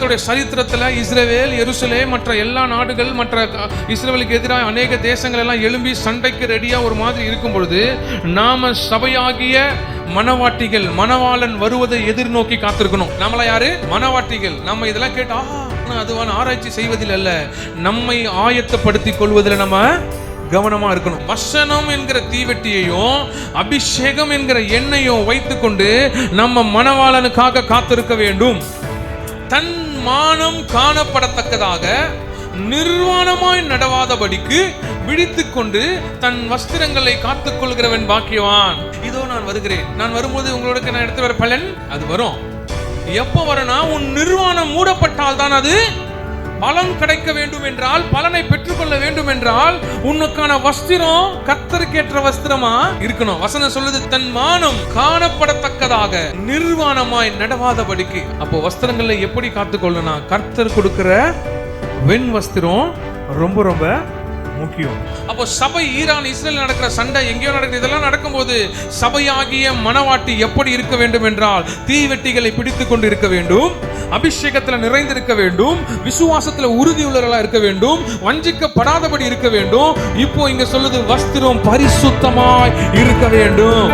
இஸ்ரவேலுடைய சரித்திரத்தில் இஸ்ரவேல், எருசலேம், மற்ற எல்லா நாடுகள், மற்ற இஸ்ரவேலுக்கு எதிராக அநேக தேசங்கள் எல்லாம் எழும்பி சண்டைக்கு ரெடியா ஒரு மாதிரி இருக்கும் பொழுது நாம சபையாகிய மனவாட்டிகள், மணவாளன் வருவதை எதிர்நோக்கி காத்திருக்கணும். நம்மள யாரு? மனவாட்டிகள். நம்ம இதெல்லாம் கேட்டா அதுவான ஆராய்ச்சி செய்வதில் அல்ல, நம்மை ஆயத்தப்படுத்திக் கொள்வதில் நம்ம கவனமா இருக்கணும். வசனம் என்கிற தீவெட்டியையும் அபிஷேகம் என்கிற எண்ணெயும் வைத்துக்கொண்டு நம்ம மணவாளனுக்காக காத்திருக்க வேண்டும். தன் மானம் காணப்படத்தக்கதாக நிர்வாணமாய் நடவாதபடிக்கு விழித்துக் கொண்டு தன் வஸ்திரங்களை காத்துக் கொள்கிறவன் பாக்கியவான். இதோ நான் வருகிறேன், நான் வரும்போது உங்களுக்கு நான் எடுத்து வர பலன் அது வரும். எப்போ வரனா? உன் நிர்வாணம் மூடப்பட்டால் தான் அது பலன் கிடைக்க வேண்டும் என்றால், பலனை பெற்றுக்கொள்ள வேண்டும் என்றால் உனக்கான வஸ்திரம் கர்த்தருக்கேற்ற வஸ்திரமா இருக்கணும். வசனம் சொல்லுது, தன் மானம் காணப்படத்தக்கதாக நிர்வாணமாய் நடவாதபடிக்கு. அப்போ வஸ்திரங்களை எப்படி காத்துக்கொள்ளணும்? கர்த்தர் கொடுக்கிற வெண் வஸ்திரம் ரொம்ப ரொம்ப முக்கியம். அப்போ சபை, ஈரான் இஸ்ரேல் நடக்கிற சண்டை எங்கேயோ நடக்குது. இதெல்லாம் நடக்கும்போது சபையாகிய மனவாட்டி எப்படி இருக்க வேண்டும் என்றால், தீவெட்டிகளை பிடித்துக் கொண்டு இருக்க வேண்டும், அபிஷேகத்தில் நிறைந்திருக்க வேண்டும், விசுவாசத்தில் உறுதியுள்ளவர்களா இருக்க வேண்டும், வஞ்சிக்கப்படாதபடி இருக்க வேண்டும். இப்போ இங்க சொல்லுது, வஸ்திரம் பரிசுத்தமாய் இருக்க வேண்டும்.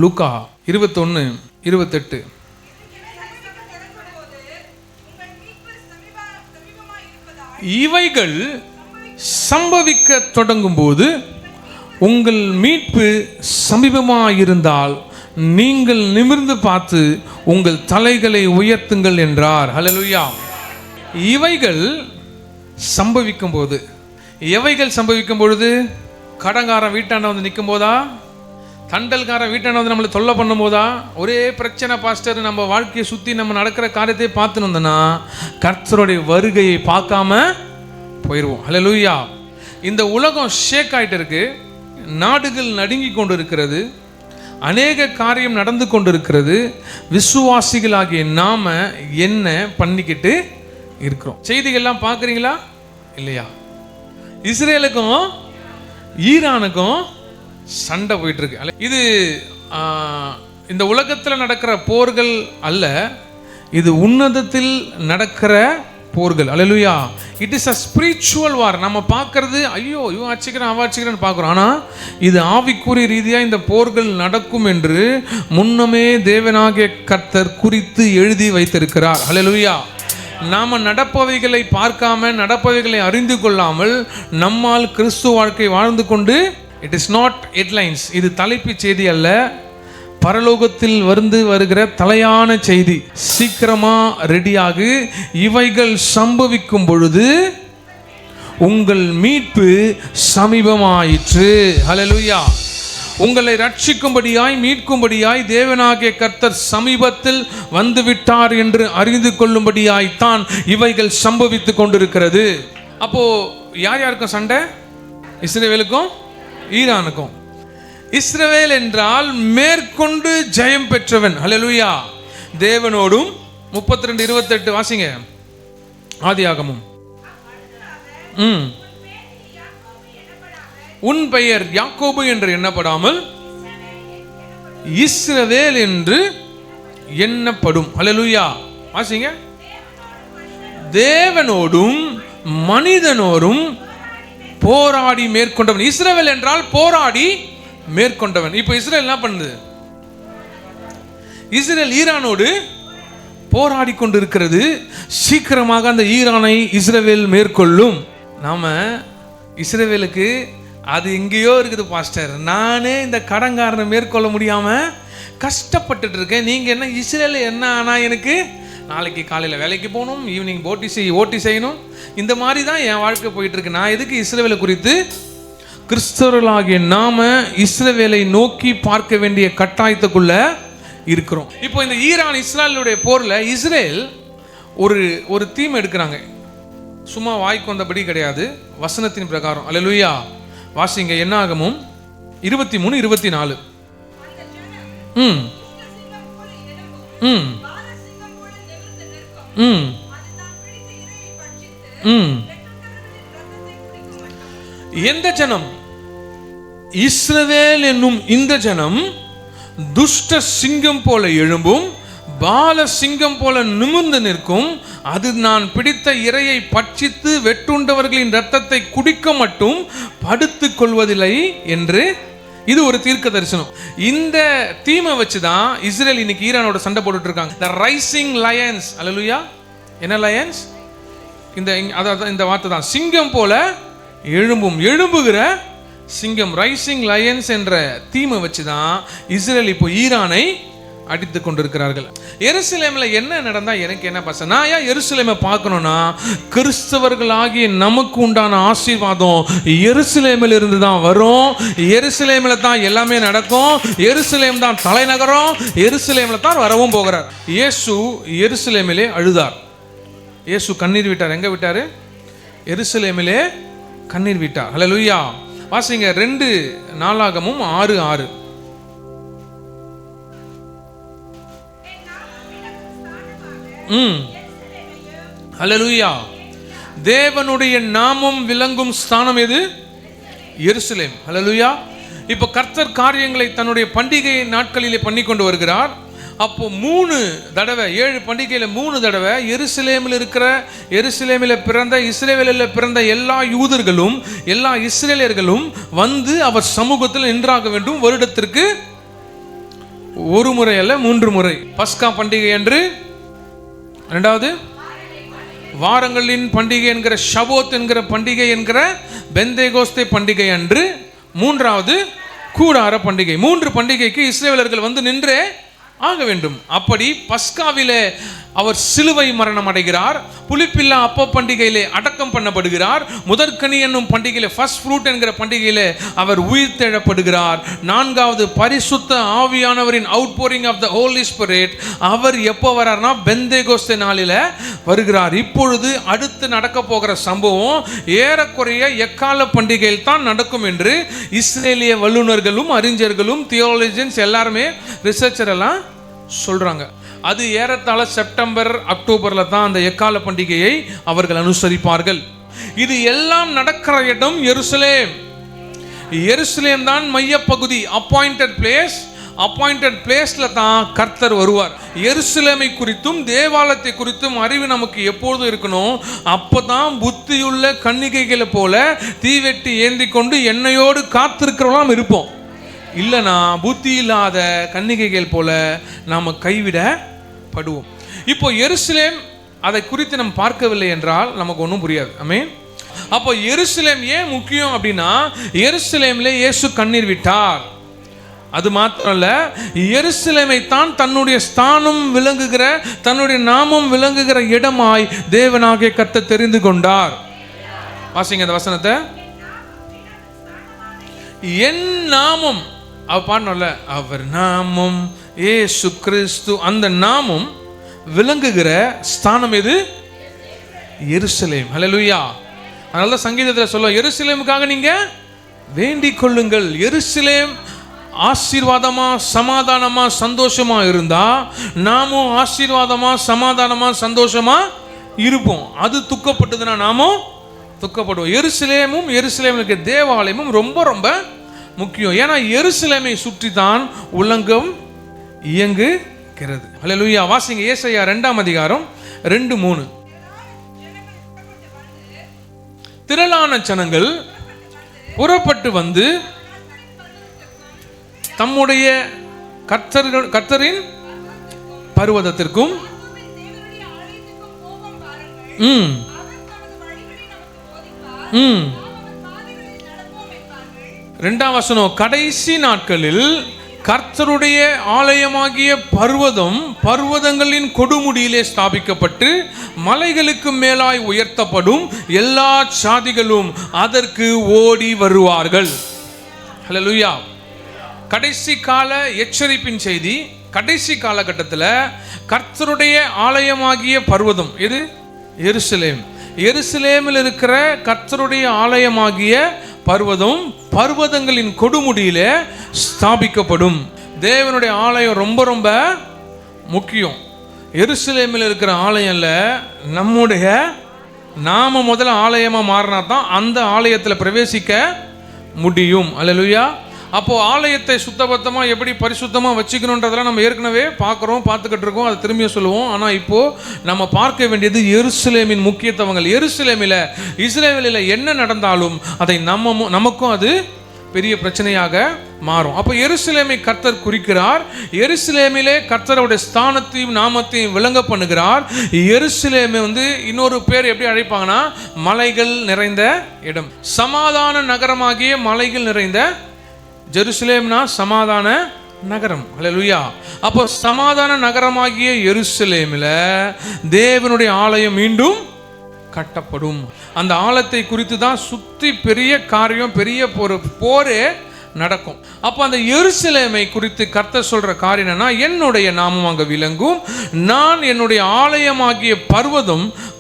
லூக்கா 21:28. இவைகள் சம்பவிக்க தொடங்கும் போது உங்கள் மீட்பு சமீபமாயிருந்தால் நீங்கள் நிமிர்ந்து பார்த்து உங்கள் தலைகளை உயர்த்துங்கள் என்றார். ஹல்லேலூயா. இவைகள் சம்பவிக்கும் போது, எவைகள் சம்பவிக்கும் பொழுது? கடங்காரன் வீட்டாண்ட வந்து நிற்கும் போதா? தண்டல்காரன் வீட்டாண்ட வந்து நம்மளை தொல்லை பண்ணும் போதா? ஒரே பிரச்சனை பாஸ்டர், நம்ம வாழ்க்கையை சுற்றி நம்ம நடக்கிற காரியத்தை பார்த்துன்னு வந்தோன்னா கர்த்தருடைய வருகையை பார்க்காம போயிடுவோம். ஹல்லேலூயா. இந்த உலகம் ஷேக் ஆகிட்டு இருக்கு, நாடுகள் நடுங்கி கொண்டு இருக்கிறது, அநேக காரியம் நடந்து கொண்டு இருக்கிறது. விசுவாசிகளாகிய நாம என்ன பண்ணிக்கிட்டு இருக்கிறோம்? செய்திகள்லாம் பார்க்குறீங்களா இல்லையா? இஸ்ரேலுக்கும் ஈரானுக்கும் சண்டை போயிட்டு இருக்கு. இது இந்த உலகத்தில் நடக்கிற போர்கள் அல்ல, இது உன்னதத்தில் நடக்கிற போர்கள். அல்லேலூயா. இட் இஸ் அ ஸ்பிரிச்சுவல் வார். நம்ம பார்க்கறது ஐயோ இவன் அடிச்சுக்கிறான் அவன் அடிச்சுக்கிறான்னு பார்க்குறோம். ஆனால் இது ஆவிக்குரிய ரீதியாக இந்த போர்கள் நடக்கும் என்று முன்னமே தேவனாகிய கர்த்தர் குறித்து எழுதி வைத்திருக்கிறார். அல்லேலூயா. நாம நடப்பவைகளை பார்க்காம, நடப்பவைகளை அறிந்து கொள்ளாமல் நம்மால் கிறிஸ்துவ வாழ்க்கை வாழ்ந்து கொண்டு, இட் இஸ் நாட் ஹெட்லைன்ஸ். இது தலைப்பு செய்தி அல்ல, பரலோகத்தில் வருகிற தலையான செய்தி. சீக்கிரமா ரெடியாகு. இவைகள் சம்பவிக்கும் பொழுது உங்கள் மீட்பு சமீபமாயிற்று. ஹல்லேலூயா. உங்களை ரட்சிக்கும்படியாய், மீட்கும்படியாய் தேவனாகிய கர்த்தர் சமீபத்தில் வந்துவிட்டார் என்று அறிந்து கொள்ளும்படியாய்த்தான் இவைகள் சம்பவித்துக் கொண்டிருக்கிறது. அப்போ யார் யாருக்கும் சண்டை? இஸ்ரவேலுக்கும் ஈரானுக்கும். இஸ்ரவேல் என்றால் மேற்கொண்டு ஜெயம் பெற்றவன். ஹல்லேலூயா. தேவனோடும் 32:28 வாசிங்க. ஆதியாகமம். உன் பெயர் யாக்கோபு என்று எண்ணப்படாமல் இஸ்ரவேல் என்று எண்ணப்படும். ஹல்லேலூயா. வாசிங்க. தேவனோடும் மனிதனோடும் போராடி மேற்கொண்டவன். இஸ்ரவேல் என்றால் போராடி மேற்கொண்டவன். இப்போ இஸ்ரேல் என்ன பண்ணுது? இஸ்ரேல் ஈரானோடு போராடி கொண்டு இருக்கிறது. சீக்கிரமாக அந்த ஈரானை இஸ்ரேல் மேற்கொள்ளும். நாம இஸ்ரேலுக்கு அது எங்கேயோ இருக்குது பாஸ்டர், நானே இந்த கடன்காரனை மேற்கொள்ள முடியாம கஷ்டப்பட்டுட்டு இருக்கேன், நீங்க என்ன இஸ்ரேல் என்ன ஆனா எனக்கு நாளைக்கு காலையில் வேலைக்கு போகணும், ஈவினிங் ஓட்டி செய்யணும், இந்த மாதிரி தான் என் வாழ்க்கை போயிட்டு இருக்கு. நான் எதுக்கு இஸ்ரவேலை குறித்து? கிறிஸ்தவர்களாகிய நாம இஸ்ரவேலை நோக்கி பார்க்க வேண்டிய கட்டாயத்துக்குள்ள இருக்கிறோம். இப்போ இந்த ஈரான் இஸ்ரேலுடைய போர்ல இஸ்ரேல் ஒரு தீம் எடுக்கிறாங்க. சும்மா வாய்க்கு வந்தபடி கிடையாது, வசனத்தின் பிரகாரம். அல்லேலூயா. வாசிங்க. என்னாகமும் 23:24. ம் ம் ம் எந்த ஜனம்? இஸ்ரவேல் என்னும் இந்த ஜனம் துஷ்ட சிங்கம் போல எழும்பும், பால சிங்கம் போல நிமிர்ந்து நிற்கும். அது நான் பிடித்த இரையை பட்சித்து வெட்டுண்டவர்களின் இரத்தத்தை குடிக்க மட்டும் படுத்துக் கொள்வதில்லை என்று. இது ஒரு தீர்க்க தரிசனம். இந்த தீமை வச்சுதான் இஸ்ரேல் இன்னைக்கு ஈரானோட சண்டை போட்டுட்டு இருக்காங்க. The rising lions. அல்லேலூயா. என்ன லயன்ஸ்? இந்த வார்த்தை தான், சிங்கம் போல எழும்பும், எழும்புகிற சிங்கம். ரைசிங் லயன்ஸ் என்ற தீமை வச்சுதான் இஸ்ரேல் இப்போ ஈரானை அடித்து கொண்டிருக்கிறார்கள். எருசலேம்ல என்ன நடந்தா எனக்கு என்ன பசங்க? நான் ஏன் எருசலேமை பார்க்கணும்னா, கிறிஸ்தவர்களாகிய நமக்கு உண்டான ஆசீர்வாதம் எருசலேமில் இருந்து தான் வரும். எருசலேமில் தான் எல்லாமே நடக்கும். எருசலேம் தான் தலைநகரம். எருசலேமில் தான் வரவும் போகிறார். இயேசு எருசலேமிலே அழுதார். இயேசு கண்ணீர் விட்டார். எங்க விட்டாரு? எருசலேமிலே கண்ணீர் விட்டார். ஹல்லேலூயா. வாசிங்க 2 நாளாகமும் 6:6. ஹல்லேலூயா. தேவனுடைய நாமம் விளங்கும் ஸ்தானம் எது? எருசலேம். ஹல்லேலூயா. இப்போ கர்த்தர் காரியங்களை தன்னுடைய பண்டிகை நாட்களிலே பண்ணி கொண்டு வருகிறார். அப்போ 3 தடவை, 7 பண்டிகையில 3 தடவை எருசலேமில் இருக்கிற, எருசலேமில் பிறந்த, இஸ்ரவேலில் பிறந்த எல்லா யூதர்களும் எல்லா இஸ்ரேலியர்களும் வந்து அவர் சமூகத்தில் நின்றாக வேண்டும். வருடத்திற்கு 1 முறை அல்ல, 3 முறை. பஸ்கா பண்டிகை அன்று, 2வது வாரங்களின் பண்டிகை என்கிற ஷவோத் என்கிற பண்டிகை என்கிற பெந்தேகோஸ்தே பண்டிகை அன்று, 3வது கூடார பண்டிகை. 3 பண்டிகைக்கு இஸ்ரவேலர்கள் வந்து நின்றே ஆக வேண்டும். அப்படி பஸ்காவிலே அவர் சிலுவை மரணம் அடைகிறார். புளிப்பில்லா அப்ப பண்டிகையிலே அடக்கம் பண்ணப்படுகிறார். முதற்கனி என்னும் பண்டிகையிலே, ஃபர்ஸ்ட் ஃப்ரூட் என்கிற பண்டிகையிலே அவர் உயிர் தெழப்படுகிறார். 4வது பரிசுத்த ஆவியானவரின் outpouring of the Holy Spirit. அவர் எப்போ வரார்னா பெந்தேகோஸ்தே நாளில வருகிறார். இப்பொழுது அடுத்து நடக்க போகிற சம்பவம் ஏறக்குறைய எக்கால பண்டிகையில் தான் நடக்கும் என்று இஸ்ரேலிய வல்லுநர்களும் அறிஞர்களும் தியோலஜியன்ஸ் எல்லாருமே, ரிசர்ச்சர் எல்லாம் சொல்றாங்க. அது ஏறத்தாழ செப்டம்பர் அக்டோபர்ல தான் அந்த எக்கால பண்டிகையை அவர்கள் அனுசரிப்பார்கள். இது எல்லாம் நடக்கிற இடம் எருசலேம். எருசலேம் தான் மையப்பகுதி, அப்பாயிண்டட் பிளேஸ். அப்பாயிண்டட் பிளேஸ்ல தான் கர்த்தர் வருவார். எருசலேமை குறித்தும் தேவாலயத்தை குறித்தும் அறிவு நமக்கு எப்பொழுதும் இருக்கணும். அப்பதான் புத்தியுள்ள கன்னிகைகளை போல தீவெட்டி ஏந்தி கொண்டு எண்ணெயோடு காத்திருக்கிறவெல்லாம் இருப்போம். இல்லைனா புத்தி இல்லாத கன்னிகைகள் போல நாம் கைவிடப்படுவோம். இப்போ எருசலேம், அதை குறித்து நம்ம பார்க்கவில்லை என்றால் நமக்கு ஒன்றும் புரியாது. ஆமென். அப்போ எருசலேம் ஏன் முக்கியம் அப்படின்னா, எருசலேமில் இயேசு கண்ணீர் விட்டார். அது மாத்திரம் அல்ல, எருசலேமை தான் தன்னுடைய ஸ்தானம் விளங்குகிற, தன்னுடைய நாமம் விளங்குகிற இடமாய் தேவனாகிய கர்த்தர் தெரிந்து கொண்டார். வாசிங்க அந்த வசனத்தை. என் நாமம், அவ பாடணும்ல, அவர் நாமம் இயேசு கிறிஸ்து. அந்த நாமம் விளங்குகிற ஸ்தானம் எது? எருசலேம். ஹல்லேலூயா. அதனால சங்கீதத்தில் சொல்ல, எருசலேமுக்காக நீங்க வேண்டிக் கொள்ளுங்கள். எருசலேம் ஆசீர்வாதமா, சமாதானமா, சந்தோஷமா இருந்தா நாமும் ஆசீர்வாதமா, சமாதானமா, சந்தோஷமா இருப்போம். அது துக்கப்பட்டதுன்னா நாமும் துக்கப்படுவோம். எருசலேமும் எருசலேமுக்கு தேவாலயமும் ரொம்ப ரொம்ப முக்கியம். ஏன்னா எருசலேமை சுற்றி தான் உலகம் இயங்குகிறது. ஹல்லேலூயா. வாசிங்க ஏசாயா 2ஆம் அதிகாரம் 2:3. திரளான ஜனங்கள் புறப்பட்டு வந்து தம்முடைய கர்த்தரின் பர்வதத்திற்கும் 2ஆம் வசனம், கடைசி நாட்களில் கர்த்தருடைய ஆலயமாகிய பர்வதம் பர்வதங்களின் கொடுமுடியிலே ஸ்தாபிக்கப்பட்டு மலைகளுக்கு மேலாய் உயர்த்தப்படும். எல்லா சாதிகளும் அதற்கு ஓடி வருவார்கள். ஹல்லேலூயா. கடைசி கால எச்சரிப்பின் செய்தி. கடைசி காலகட்டத்தில் கர்த்தருடைய ஆலயமாகிய பர்வதம் எது? எருசலேம். எருசலேமில் இருக்கிற கர்த்தருடைய ஆலயமாகிய பர்வதம் பர்வதங்களின் கொடுமுடியிலே ஸ்தாபிக்கப்படும். தேவனுடைய ஆலயம் ரொம்ப ரொம்ப முக்கியம். எருசலேமில் இருக்கிற ஆலயம் இல்ல, நம்முடைய நாம முதல்ல ஆலயமா மாறினா தான் அந்த ஆலயத்தில் பிரவேசிக்க முடியும். அல்லேலூயா. அப்போ ஆலயத்தை சுத்தபத்தமா எப்படி பரிசுத்தமா வச்சுக்கணுன்றதெல்லாம் நம்ம ஏற்கனவே பார்த்துக்கிட்டு இருக்கோம், அதை திரும்பியும் சொல்லுவோம். ஆனால் இப்போ நம்ம பார்க்க வேண்டியது எருசலேமின் முக்கியத்துவங்கள். எருசலேமில் இஸ்ரவேலில் என்ன நடந்தாலும் அதை நமக்கும் அது பெரிய பிரச்சனையாக மாறும். அப்போ எருசலேமை கர்த்தர் குறிக்கிறார். எருசலேமிலே கர்த்தருடைய ஸ்தானத்தையும் நாமத்தையும் விளங்க பண்ணுகிறார். எருசலேமை இன்னொரு பேர் எப்படி அழைப்பாங்கன்னா, மலைகள் நிறைந்த இடம். சமாதான நகரமாகிய மலைகள் நிறைந்த ஜெருசலேம்னா சமாதான நகரம். அல்லேலூயா. அப்போ சமாதான நகரமாகிய எருசலேமில் தேவனுடைய ஆலயம் மீண்டும் கட்டப்படும். அந்த ஆலயத்தை குறித்து தான் சுத்தி பெரிய காரியம், பெரிய போரே நடக்கும். அப்போ அந்த எருசலேமை குறித்து கர்த்தர் சொல்ற காரியம் என்னன்னா, என்னுடைய நாமம் அங்க விளங்கும், நான் என்னுடைய ஆலயமாகிய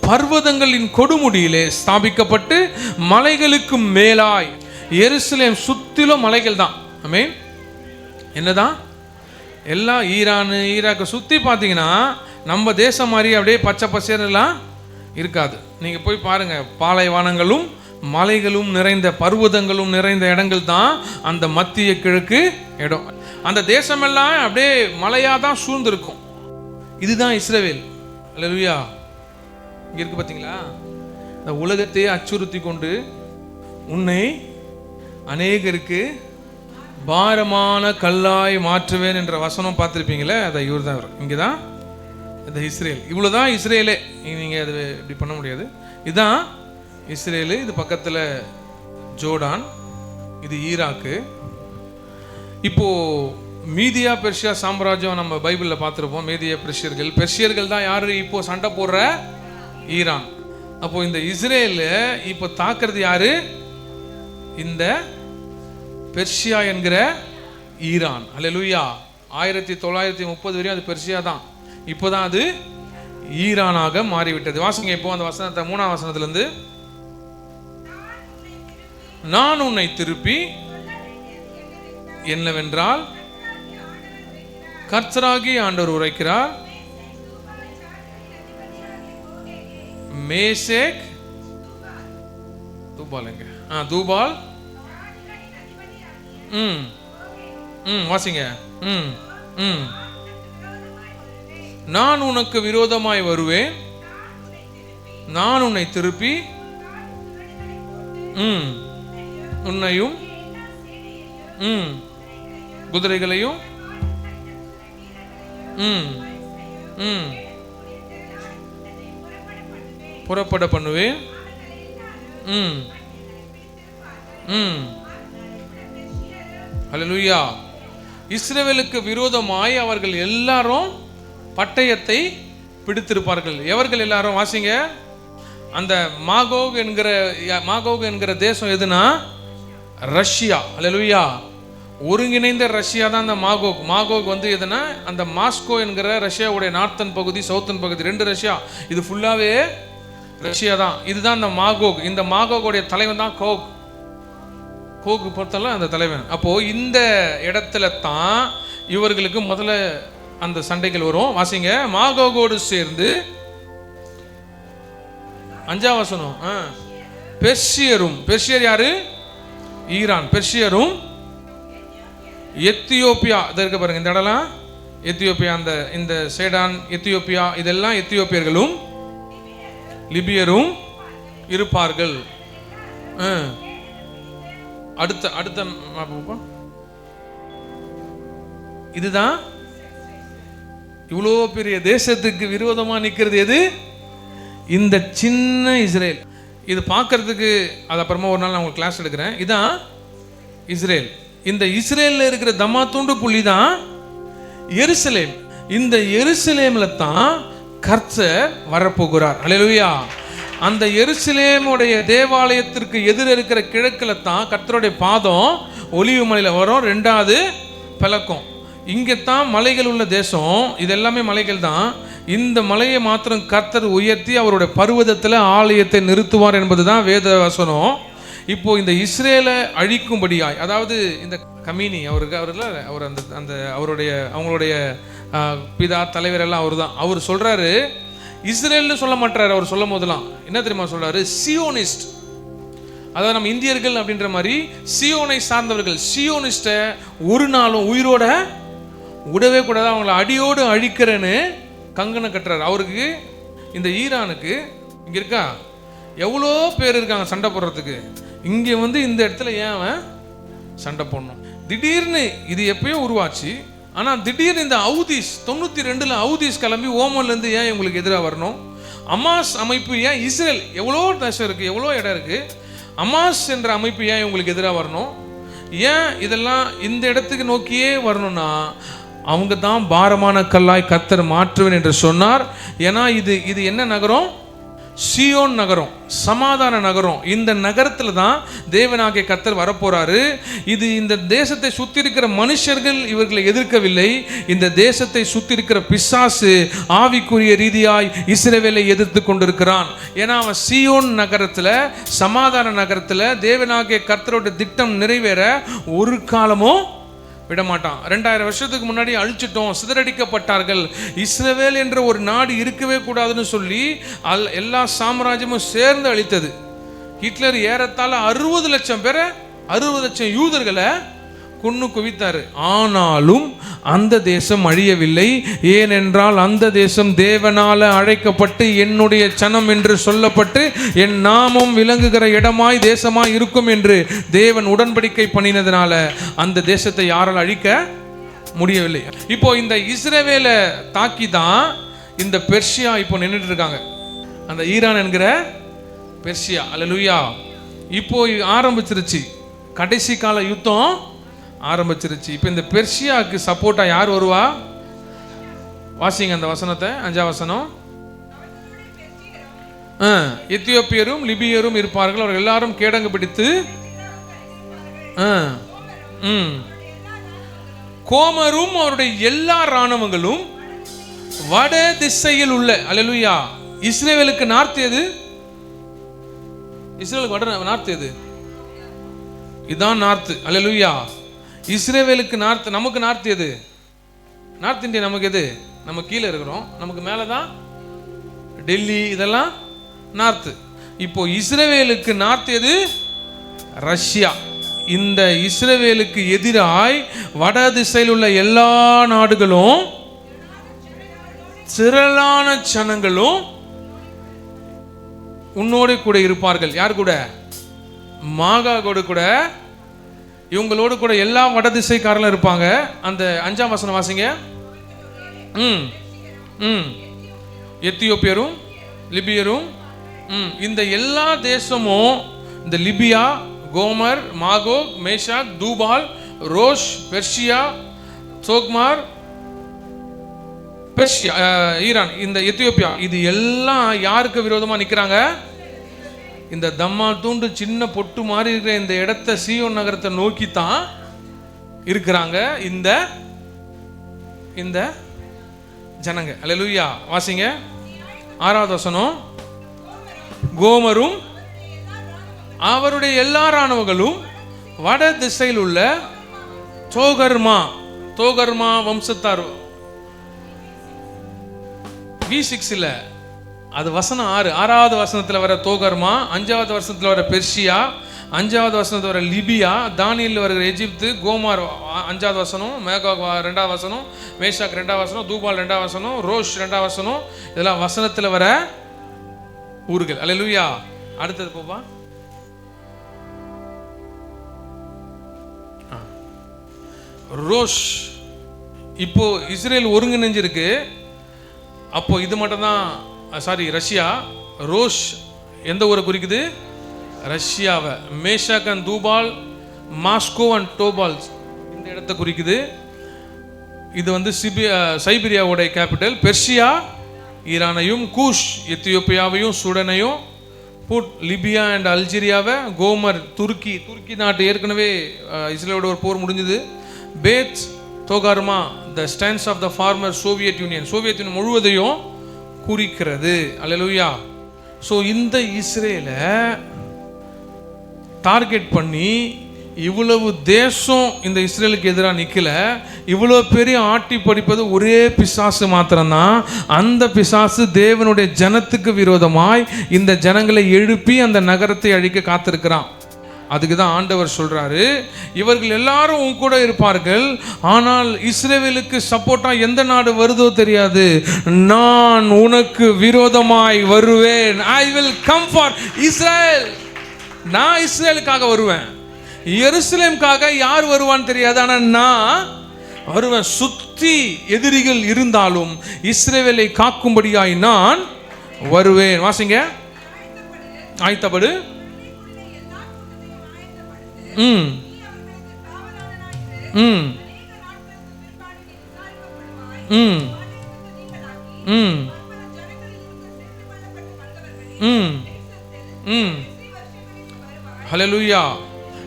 பர்வதங்களின் கொடுமுடியிலே ஸ்தாபிக்கப்பட்டு மலைகளுக்கு மேலாய். எருசலேம் சுத்திலும் மலைகள் தான். ஆமென். என்னதான் எல்லாம் ஈராக்கு சுற்றி பார்த்தீங்கன்னா நம்ம தேசம் மாதிரி அப்படியே பச்சை பசேரெல்லாம் இருக்காது. நீங்கள் போய் பாருங்கள், பாலைவனங்களும் மலைகளும் நிறைந்த பர்வதங்களும் நிறைந்த இடங்கள் தான் அந்த மத்திய கிழக்கு இடம். அந்த தேசமெல்லாம் அப்படியே மலையாக தான் சூழ்ந்திருக்கும். இதுதான் இஸ்ரவேல். அல்லேலூயா. இங்கே இருக்கு பார்த்தீங்களா, இந்த உலகத்தையே அச்சுறுத்தி கொண்டு உன்னை அநேகருக்கு பாரமான கல்லாய் மாற்றுவேன் என்ற வசனம் பார்த்துருப்பீங்களே, அதை இவர் தான். இங்கே தான் இந்த இஸ்ரேல். இவ்வளோதான் இஸ்ரேலே. நீங்கள் அது இப்படி பண்ண முடியாது. இதுதான் இஸ்ரேலு. இது பக்கத்தில் ஜோர்டான், இது ஈராக்கு. இப்போது மீதியா பெர்ஷியா சாம்ராஜ்யம் நம்ம பைபிளில் பார்த்துருப்போம். மீதியா பெர்ஷியர்கள் தான் யார் இப்போ சண்டை போடுற ஈரான். அப்போது இந்த இஸ்ரேலு இப்போ தாக்குறது யாரு? இந்த பெர்ஷியா என்கிற ஈரான். அல்லேலூயா. 1930 வரையும் அது பெர்ஷியா தான். இப்போதான் அது ஈரானாக மாறிவிட்டது. வாசிங்க இப்போ அந்த வசனத்தை, 3ஆம் வசனத்திலிருந்து. நான் உன்னை திருப்பி என்னவென்றால், கர்த்தராகி ஆண்டவர் உரைக்கிறார், மேசேக் தூபாலுங்க தூபால் வாசிங்க. நான் உனக்கு விரோதமாய் வருவேன், நான் உன்னை திருப்பி உன்னையும் குதிரைகளையும் புறப்பட பண்ணுவேன். அல்லேலூயா. இஸ்ரவேலுக்கு விரோதமாய் அவர்கள் எல்லாரும் பட்டயத்தை பிடித்திருப்பார்கள். எவர்கள் எல்லாரும்? வாசிங்க. அந்த மாகோக் என்கிற தேசம் எதுனா ரஷ்யா. அல்லேலூயா. ஒருங்கிணைந்த ரஷ்யா தான் அந்த மாகோக் எதுனா அந்த மாஸ்கோ என்கிற ரஷ்யாவுடைய நார்த்தன் பகுதி, சவுத்தன் பகுதி, 2 ரஷ்யா. இது ஃபுல்லாவே ரஷ்யா தான். இதுதான் அந்த மாகோக். இந்த மாகோகுடைய தலைவன் தான் கோகு பொறுத்தல அந்த தலைவன். அப்போ இந்த இடத்துல தான் இவர்களுக்கு முதல்ல அந்த சண்டைகள் வரும். வாசிங்க. மாகோகோடு சேர்ந்து 5ஆம் வசனம். பெர்ஷியர் யாரு? ஈரான். பெர்ஷியரும் எத்தியோப்பியா இதற்கு பாருங்க, இந்த இடம்லாம் எத்தியோப்பியா, இந்த சேடான் எத்தியோப்பியா, இதெல்லாம் எத்தியோப்பியர்களும் லிபியரும் இருப்பார்கள். அடுத்த இதுதான் இவ்வளோ பெரிய தேசத்துக்கு விரோதமா நிற்கிறது எது? இந்த சின்ன இஸ்ரேல். இது பார்க்கறதுக்கு அது அப்புறமா ஒரு நாள் நான் உங்களுக்கு கிளாஸ் எடுக்கிறேன். இதான் இஸ்ரேல். இந்த இஸ்ரேலில் இருக்கிற தம்மாத்துண்டு புள்ளி தான் எருசலேம். இந்த எருசலேம்ல தான் கர்த்தர் வரப்போகிறார். அல்லேலூயா. அந்த எருசலேமுடைய தேவாலயத்திற்கு எதிர இருக்கிற கிழக்குல தான் கர்த்தருடைய பாதம் ஒலிவு மலையில் வரும். 2வது பலக்கம். இங்கே தான் மலைகள் உள்ள தேசம். இது எல்லாமே மலைகள் தான். இந்த மலையை மாத்திரம் கர்த்தர் உயர்த்தி அவருடைய பர்வதத்தில் ஆலயத்தை நிறுத்துவார் என்பது தான் வேத வசனம். இப்போ இந்த இஸ்ரேலை அழிக்கும்படியாய், அதாவது இந்த கமீனி அவர்கள் அந்த அவங்களுடைய பிதா தலைவர் எல்லாம் அவர் தான். அவர் சொல்றாரு, இஸ்ரேல்னு சொல்ல மாட்டாரு. அவர் சொல்லும் போதெல்லாம் என்ன தெரியுமா சொல்றாரு? சியோனிஸ்ட். அதாவது நம்ம இந்தியர்கள் அப்படின்ற மாதிரி சியோனை சார்ந்தவர்கள். சியோனிஸ்ட ஒரு நாளும் உயிரோட விடவே கூடாது, அவங்கள அடியோடு அழிக்கிறேன்னு கங்கணம் கட்டுறாரு. அவருக்கு இந்த ஈரானுக்கு இங்க இருக்கா எவ்வளோ பேர் இருக்காங்க சண்டை போடுறதுக்கு. இங்கே வந்து இந்த இடத்துல ஏன் அவன் சண்டை போடணும்? திடீர்னு இது எப்பயோ உருவாச்சு. ஆனால் திடீர்னு இந்த ஹவுதீஸ் 92 ஹவுதீஸ் கிளம்பி ஓமன்லேருந்து ஏன் இவங்களுக்கு எதிராக வரணும்? அமாஸ் அமைப்பு ஏன் இஸ்ரேல் எவ்வளோ தேசம் இருக்குது, எவ்வளோ இடம் இருக்குது, அமாஸ் என்ற அமைப்பு ஏன் இவங்களுக்கு எதிராக வரணும்? ஏன் இதெல்லாம் இந்த இடத்துக்கு நோக்கியே வரணும்னா அவங்க தான் பாரமான கல்லாய் கர்த்தர் மாற்றுவேன் என்று சொன்னார். ஏன்னா இது என்ன நகரம்? சியோன் நகரம், சமாதான நகரம். இந்த நகரத்தில் தான் தேவனாகிய கர்த்தர் வரப்போறாரு. இது இந்த தேசத்தை சுத்தி இருக்கிற மனுஷர்கள் இவர்களை எதிர்க்கவில்லை. இந்த தேசத்தை சுத்தி இருக்கிற பிசாசு ஆவிக்குரிய ரீதியாய் இஸ்ரவேலை எதிர்த்து கொண்டிருக்கிறான். ஏன்னா அவன் சியோன் நகரத்தில், சமாதான நகரத்தில் தேவனாகிய கர்த்தரோட திட்டம் நிறைவேற ஒரு காலமும் விடமாட்டான். 2000 வருஷத்துக்கு முன்னாடி அழிச்சிட்டோம், சிதறடிக்கப்பட்டார்கள், இஸ்ரவேல் என்ற ஒரு நாடு இருக்கவே கூடாதுன்னு சொல்லி எல்லா சாம்ராஜ்யமும் சேர்ந்து அழித்தது. ஹிட்லர் ஏறத்தாழ 60 லட்சம் பேரை, 60 லட்சம் யூதர்களை கொன்னு குவித்தாரு. ஆனாலும் அந்த தேசம் அழியவில்லை. ஏனென்றால் அந்த தேசம் தேவனால அழைக்கப்பட்டு என்னுடைய சனம் என்று சொல்லப்பட்டு என் நாமம் விளங்குகிற இடமாய் தேசமாய் இருக்கும் என்று தேவன் உடன்படிக்கை பண்ணினதுனால அந்த தேசத்தை யாரால் அழிக்க முடியவில்லை. இப்போ இந்த இஸ்ரவேலை தாக்கி தான் இந்த பெர்ஷியா இப்போ நின்றுட்டு இருக்காங்க. அந்த ஈரான் என்கிற பெர்ஷியா. அல்லேலூயா. இப்போ ஆரம்பிச்சிருச்சு, கடைசி கால யுத்தம் ஆரம்பிச்சிருச்சு. இப்போ இந்த பெர்ஷியாவுக்கு சப்போர்ட்டா யார் வருவா? வாசிங்க அந்த வசனத்தை, 5ஆம் வசனம். எத்தியோப்பியரும் லிபியரும் இருப்பார்கள், அவர்கள் எல்லாரும் கேடங்கு பிடித்து கோமரும் அவருடைய எல்லா இராணுவங்களும் வட திசையில் உள்ள. அல்லேலூயா. இஸ்ரேலுக்கு நார்த் எது? இஸ்ரேலுக்கு வட நார்த் எது? இதுதான் நார்த். அல்லேலூயா. இஸ்ரேலுக்கு நார்த். நமக்கு நார்த் எது? நார்த் இந்தியா நமக்கு எது? நம்ம கீழே இருக்கிறோம், நமக்கு மேலே தான் டெல்லி, இதெல்லாம் நார்த். இப்போ இஸ்ரேலுக்கு நார்த் எது? ரஷ்யா. இந்த இஸ்ரேலுக்கு எதிராய் வட திசையில் உள்ள எல்லா நாடுகளும், திரளான ஜனங்களும் உன்னோடு கூட இருப்பார்கள். யார் கூட? மாகாகோடு கூட, இவங்களோடு கூட எல்லா வட திசைக்காரர்களும் இருப்பாங்க. அந்த 5ஆம் வசனம் வாசிங்க. எத்தியோப்பியரும் லிபியரும். இந்த எல்லா தேசமும், இந்த லிபியா, கோமர், மாகோக், மேஷாக், தூபால், ரோஷ், பெர்ஷியா, சோக்மார், பெர்ஷியா, ஈரான், இந்த எத்தியோப்பியா, இது எல்லாம் யாருக்கு விரோதமா நிக்கிறாங்க? இந்த தம்மா தூண்டு சின்ன பொட்டு மாதிரி இருக்கிற இந்த இடத்த, சியோன் நகரத்தை நோக்கி தான் இருக்கிறாங்க இந்த இந்த ஜனங்க. அல்லேலூயா. வாசிங்க 6வது வசனம். கோமரும் அவருடைய எல்லா இராணுவங்களும் வட திசையில் உள்ள தோகர்மா வம்சத்தார். V6 அது வசனம் 6வது வசனத்தில் வர தோகர்மா, 5வது வசனத்தில் வர பெர்ஷியா, 5வது வசனத்தில் வர லிபியா, தானியேல் வருகிற எகிப்து, கோமார் 5வது வசனம், மேகாக் 2வது வசனம், மேஷாக் 2வது வசனம், தூபால் 2வது வசனம், ரோஷ் 2வது வசனம். இதெல்லாம் வசனத்தில் வர ஊர்கள். அல்லேலூயா. அடுத்தது போப்பா. ரோஷ். இப்போ இஸ்ரேல் ஒருங்கிணைஞ்சிருக்கு. அப்போ இது மட்டும் தான், சாரி, ரஷ்யா. ரோஷ் எந்த ஊரை குறிக்குது? ரஷ்யாவை. Meshech and Tubal, Moscow and Tobol இந்த இடத்தை குறிக்குது. இது வந்து சைபீரியாவுடைய கேபிட்டல். பெர்ஷியா ஈரானையும், கூஷ் எத்தியோப்பியாவையும், சுடனையும், புட் லிபியா அண்ட் அல்ஜீரியாவை, கோமர் துருக்கி நாட்டு ஏற்கனவே இஸ்ரேலோட ஒரு போர் முடிஞ்சது. Beth Togarmah the stands of the former Soviet Union முழுவதையும் குறிக்கிறது. அல்லேலூயா. ஸோ இந்த இஸ்ரேலை டார்கெட் பண்ணி இவ்வளவு தேசம் இந்த இஸ்ரேலுக்கு எதிராக நிற்கல, இவ்வளோ பெரிய ஆட்டி படிப்பது ஒரே பிசாசு மாத்திரம்தான். அந்த பிசாசு தேவனுடைய ஜனத்துக்கு விரோதமாய் இந்த ஜனங்களை எழுப்பி அந்த நகரத்தை அழிக்க காத்திருக்கிறான். அதுக்கு தான் ஆண்டவர் சொல்றாரு, இவர்கள் எல்லாரும் உன் கூட இருப்பார்கள், ஆனால் இஸ்ரவேலுக்கு சப்போர்ட்டா எந்த நாடு வருதோ தெரியாது, நான் உனக்கு விரோதமாய் வருவேன். I will come for Israel. நான் இஸ்ரேலுக்காக வருவேன். எருசலேமுக்காக யார் வருவான்னு தெரியாது, ஆனால் நான் வருவேன். சுத்தி எதிரிகள் இருந்தாலும் இஸ்ரவேலை காக்கும்படியாய் நான் வருவேன். வாசிங்க. ஆயத்தப்படு. ஹல்லேலூயா.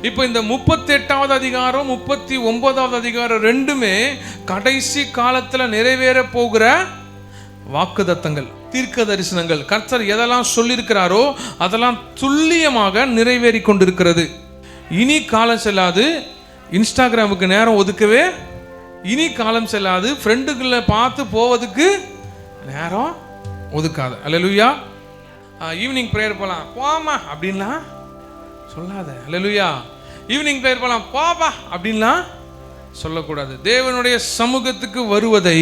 இப்போ இந்த 38வது அதிகாரம் 39வது அதிகாரம் ரெண்டுமே கடைசி காலத்தில் நிறைவேற போகிற வாக்குத்தத்தங்கள், தீர்க்க தரிசனங்கள். கர்த்தர் எதெல்லாம் சொல்லியிருக்கிறாரோ அதெல்லாம் துல்லியமாக நிறைவேறி கொண்டிருக்கிறது. இனி காலம் செல்லாது இன்ஸ்டாகிராமுக்கு நேரம் ஒதுக்கவே, இனி காலம் செல்லாது ஃப்ரெண்டுகளை பார்த்து போவதுக்கு நேரம் ஒதுக்காத. அல்லேலூயா. ஈவினிங் ப்ரேயர் போகலாம், போமா அப்படின்லாம் சொல்லாத. அல்லேலூயா. ஈவினிங் ப்ரேயர் போகலாம், போப்பா அப்படின்லாம் சொல்லக்கூடாது. தேவனுடைய சமூகத்துக்கு வருவதை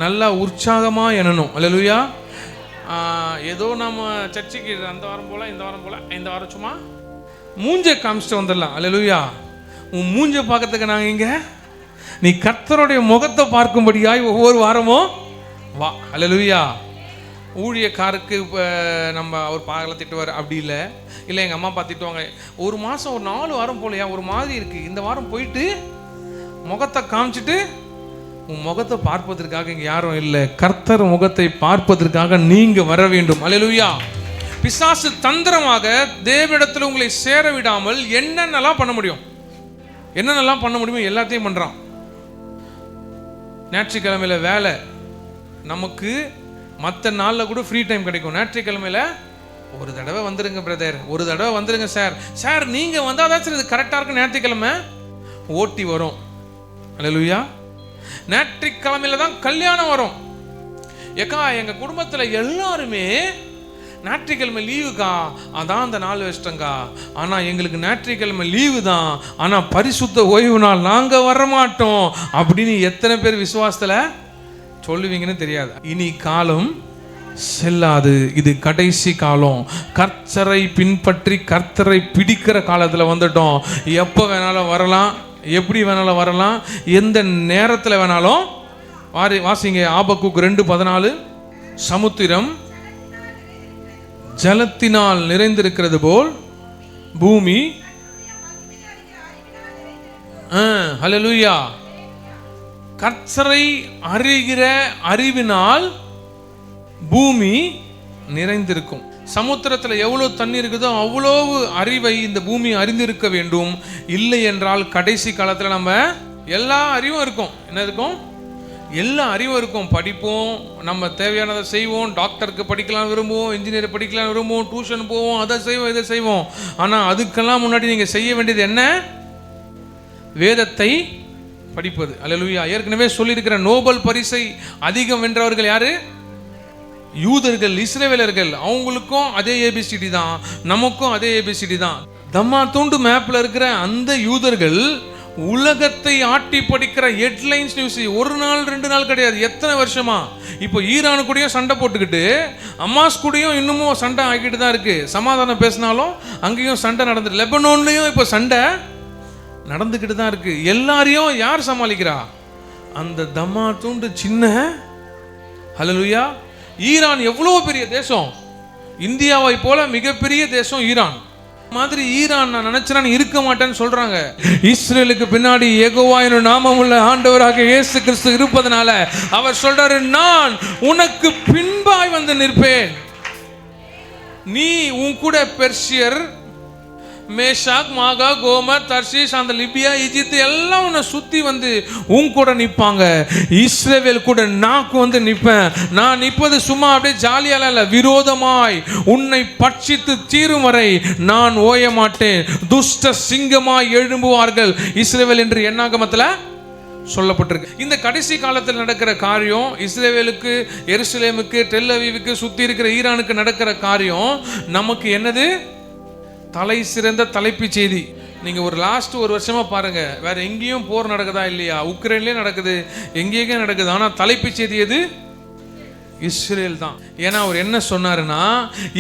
நல்லா உற்சாகமாக எண்ணணும். அல்லேலூயா. ஏதோ நம்ம சர்ச்சைக்கு அந்த வாரம் போல, இந்த வாரம் போல, இந்த வாரம் சும்மா மூஞ்ச காமிச்சிட்டு வந்துடலாம். அல்லேலூயா. உன் மூஞ்ச பார்க்கறதுக்கு நாங்கள் இங்கே, நீ கர்த்தருடைய முகத்தை பார்க்கும்படியாய் ஒவ்வொரு வாரமும் வா. அல்லேலூயா. ஊழியக்காருக்கு இப்போ நம்ம அவர் பாகலை திட்டுவார் அப்படி இல்லை, இல்லை எங்கள் அம்மா பார்த்துட்டுவாங்க, ஒரு மாதம் ஒரு 4 வாரம் போலையா ஒரு மாதிரி இருக்குது, இந்த வாரம் போயிட்டு முகத்தை காமிச்சிட்டு, உன் முகத்தை பார்ப்பதற்காக இங்கே யாரும் இல்லை, கர்த்தர் முகத்தை பார்ப்பதற்காக நீங்கள் வர வேண்டும். அல்லேலூயா. பிசாசு தந்திரமாக தேவனிடத்தில் உங்களை சேர விடாமல் என்னென்னலாம் பண்ண முடியும், என்னென்னலாம் பண்ண முடியுமோ எல்லாத்தையும் பண்ணுறான். ஞாயிற்றுக்கிழமையில் வேலை, நமக்கு மற்ற நாளில் கூட ஃப்ரீ டைம் கிடைக்கும். ஞாயிற்றுக்கிழமையில் ஒரு தடவை வந்துடுங்க பிரதர், ஒரு தடவை வந்துடுங்க சார். சார் நீங்கள் வந்தால் தான் சார் இது கரெக்டாக இருக்கும். ஞாயிற்றுக்கிழமை ஓட்டி வரும். அல்லேலூயா. ஞாயிற்றுக்கிழமையில் தான் கல்யாணம் வரும். ஏக்கா எங்கள் குடும்பத்தில் எல்லாருமே ஞாயிற்றுக்கிழமை லீவுக்கா, அதான் அந்த நாள் வச்சிட்டங்கா, ஆனால் எங்களுக்கு ஞாயிற்றுக்கிழமை லீவு தான், ஆனால் பரிசுத்த ஓய்வு நாள் நாங்கள் வரமாட்டோம் அப்படின்னு எத்தனை பேர் விசுவாசத்தில் சொல்லுவீங்கன்னு தெரியாது. இனி காலம் செல்லாது, இது கடைசி காலம். கர்த்தரை பின்பற்றி கர்த்தரை பிடிக்கிற காலத்தில் வந்துட்டோம். எப்போ வேணாலும் வரலாம், எப்படி வேணாலும் வரலாம், எந்த நேரத்தில் வேணாலும் வாசிங்க. ஆபக்குக் 2:14, சமுத்திரம் ஜலத்தினால் நிறைந்திருக்கிறது போல் பூமி, ஹல்லேலூயா, கர்த்தரை அறிகிற அறிவினால் பூமி நிறைந்திருக்கும். சமுத்திரத்தில் எவ்வளோ தண்ணி இருக்குதோ அவ்வளவு அறிவை இந்த பூமி அறிந்திருக்க வேண்டும். இல்லை என்றால் கடைசி காலத்தில் நம்ம எல்லா அறிவும் இருக்கும். என்ன இருக்கும்? எல்லா அறிவும் இருக்கும். படிப்போம், நம்ம தேவையானதை செய்வோம், டாக்டருக்கு படிக்கலாம் விரும்புவோம், இன்ஜினியர் படிக்கலாம் விரும்புவோம், டியூஷன் போவோம், அதை செய்வோம், இதை செய்வோம். ஆனால் அதுக்கெல்லாம் முன்னாடி நீங்கள் செய்ய வேண்டியது என்ன? வேதத்தை படிப்பது. அல்லேலூயா. ஏற்கனவே சொல்லியிருக்கிற நோபல் பரிசை அதிகம் வென்றவர்கள் யாரு? யூதர்கள், இஸ்ரவேலர்கள். அவங்களுக்கும் அதே ஏபிசிடி தான், நமக்கும் அதே ஏபிசிடி தான். தம்மா தூண்டு மேப்ல இருக்கிற அந்த யூதர்கள் உலகத்தை ஆட்டி படிக்கிற ஹெட்லைன்ஸ் நியூஸ் ஒரு நாள் 2 நாள் கிடையாது, எத்தனை வருஷமா. இப்போ ஈரானு கூடயும் சண்டை போட்டுக்கிட்டு, அமாஸ் கூடயும் இன்னமும் சண்டை ஆகிட்டு தான் இருக்கு. சமாதானம் பேசினாலும் அங்கேயும் சண்டை நடந்துட்டு, லெபனோன்லையும் இப்போ சண்டை நடந்துக்கிட்டு தான் இருக்கு. எல்லாரையும் யார் சமாளிக்கிறா? அந்த தம்மா தூண்டு சின்ன. ஹல்லேலூயா. ஈரான் எவ்வளோ பெரிய தேசம், இந்தியாவை போல மிகப்பெரிய தேசம் ஈரான். மாதிரி ஈரான் நான் நினைச்சேன் இருக்க மாட்டேன்னு சொல்றாங்க. இஸ்ரேலுக்கு பின்னாடி யெகோவா என்னும் நாமமுள்ள ஆண்டவராக இயேசு கிறிஸ்து இருப்பதனால அவர் சொல்றாரு, நான் உனக்கு பின்பாய் வந்து நிற்பேன். நீ உன் கூட பெர்சியர், மேஷாக், மாகா, கோமர், தர்ஷீஸ், அந்த லிபியா, ஈஜிப்து எல்லாம் உன்னை சுத்தி வந்து உன் கூட நிற்பாங்க. இஸ்ரவேல் கூட நான் வந்து நிற்பேன். நான் நிற்பது சும்மா அப்படியே ஜாலியால இல்ல, விரோதமாய் உன்னை பட்சித்து தீரும் வரை நான் ஓய மாட்டேன். துஷ்ட சிங்கமாய் எழும்புவார்கள் இஸ்ரவேல் என்று என்னாகமத்தில் சொல்லப்பட்டிருக்கு. இந்த கடைசி காலத்தில் நடக்கிற காரியம், இஸ்ரவேலுக்கு, எருசலேமுக்கு, டெல் அவீவுக்கு, சுத்தி இருக்கிற ஈரானுக்கு நடக்கிற காரியம் நமக்கு என்னது? தலை சிறந்த தலைப்பு செய்தி. நீங்க ஒரு ஒரு வருஷமா பாருங்க, வேற எங்கேயும் போர் நடக்குதா இல்லையா? உக்ரைன்லயே நடக்குது, எங்கேயும் நடக்குது. ஆனா தலைப்பு செய்தி எது? இஸ்ரேல் தான். ஏன்னா அவர் என்ன சொன்னாருன்னா,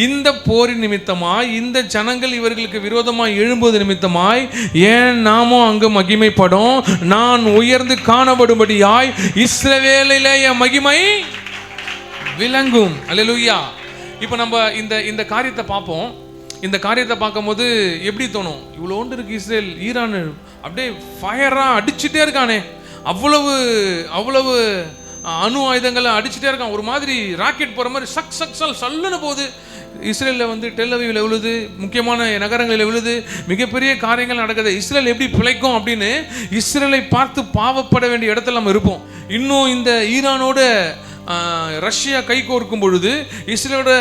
இந்த போரின் நிமித்தமாய், இந்த ஜனங்கள் இவர்களுக்கு விரோதமாய் எழும்புவது நிமித்தமாய் ஏன் நாமும் அங்கு மகிமைப்படும், நான் உயர்ந்து காணப்படும்படியாய் இஸ்ரவேலிலே என் மகிமை விளங்கும். அல்லேலூயா. இப்போ நம்ம இந்த காரியத்தை பார்ப்போம். இந்த காரியத்தை பார்க்கும்போது எப்படி தோணும்? இவ்வளோண்டு இருக்கு இஸ்ரேல், ஈரான் அப்படியே ஃபயரா அடிச்சுட்டே இருக்கானே, அவ்வளவு அணு ஆயுதங்களை அடிச்சுட்டே இருக்கான். ஒரு மாதிரி ராக்கெட் போகிற மாதிரி சல்லுன்னு போகுது. இஸ்ரேலில் வந்து டெல் அவீவில் விழுது, முக்கியமான நகரங்களில் விழுது, மிகப்பெரிய காரியங்கள் நடக்குது. இஸ்ரேல் எப்படி பிழைக்கும் அப்படின்னு இஸ்ரேலை பார்த்து பாவப்பட வேண்டிய இடத்துல நம்ம இருப்போம். இன்னும் இந்த ஈரானோட ரஷ்யா கை கோர்க்கும் பொழுது, இஸ்ரேலோட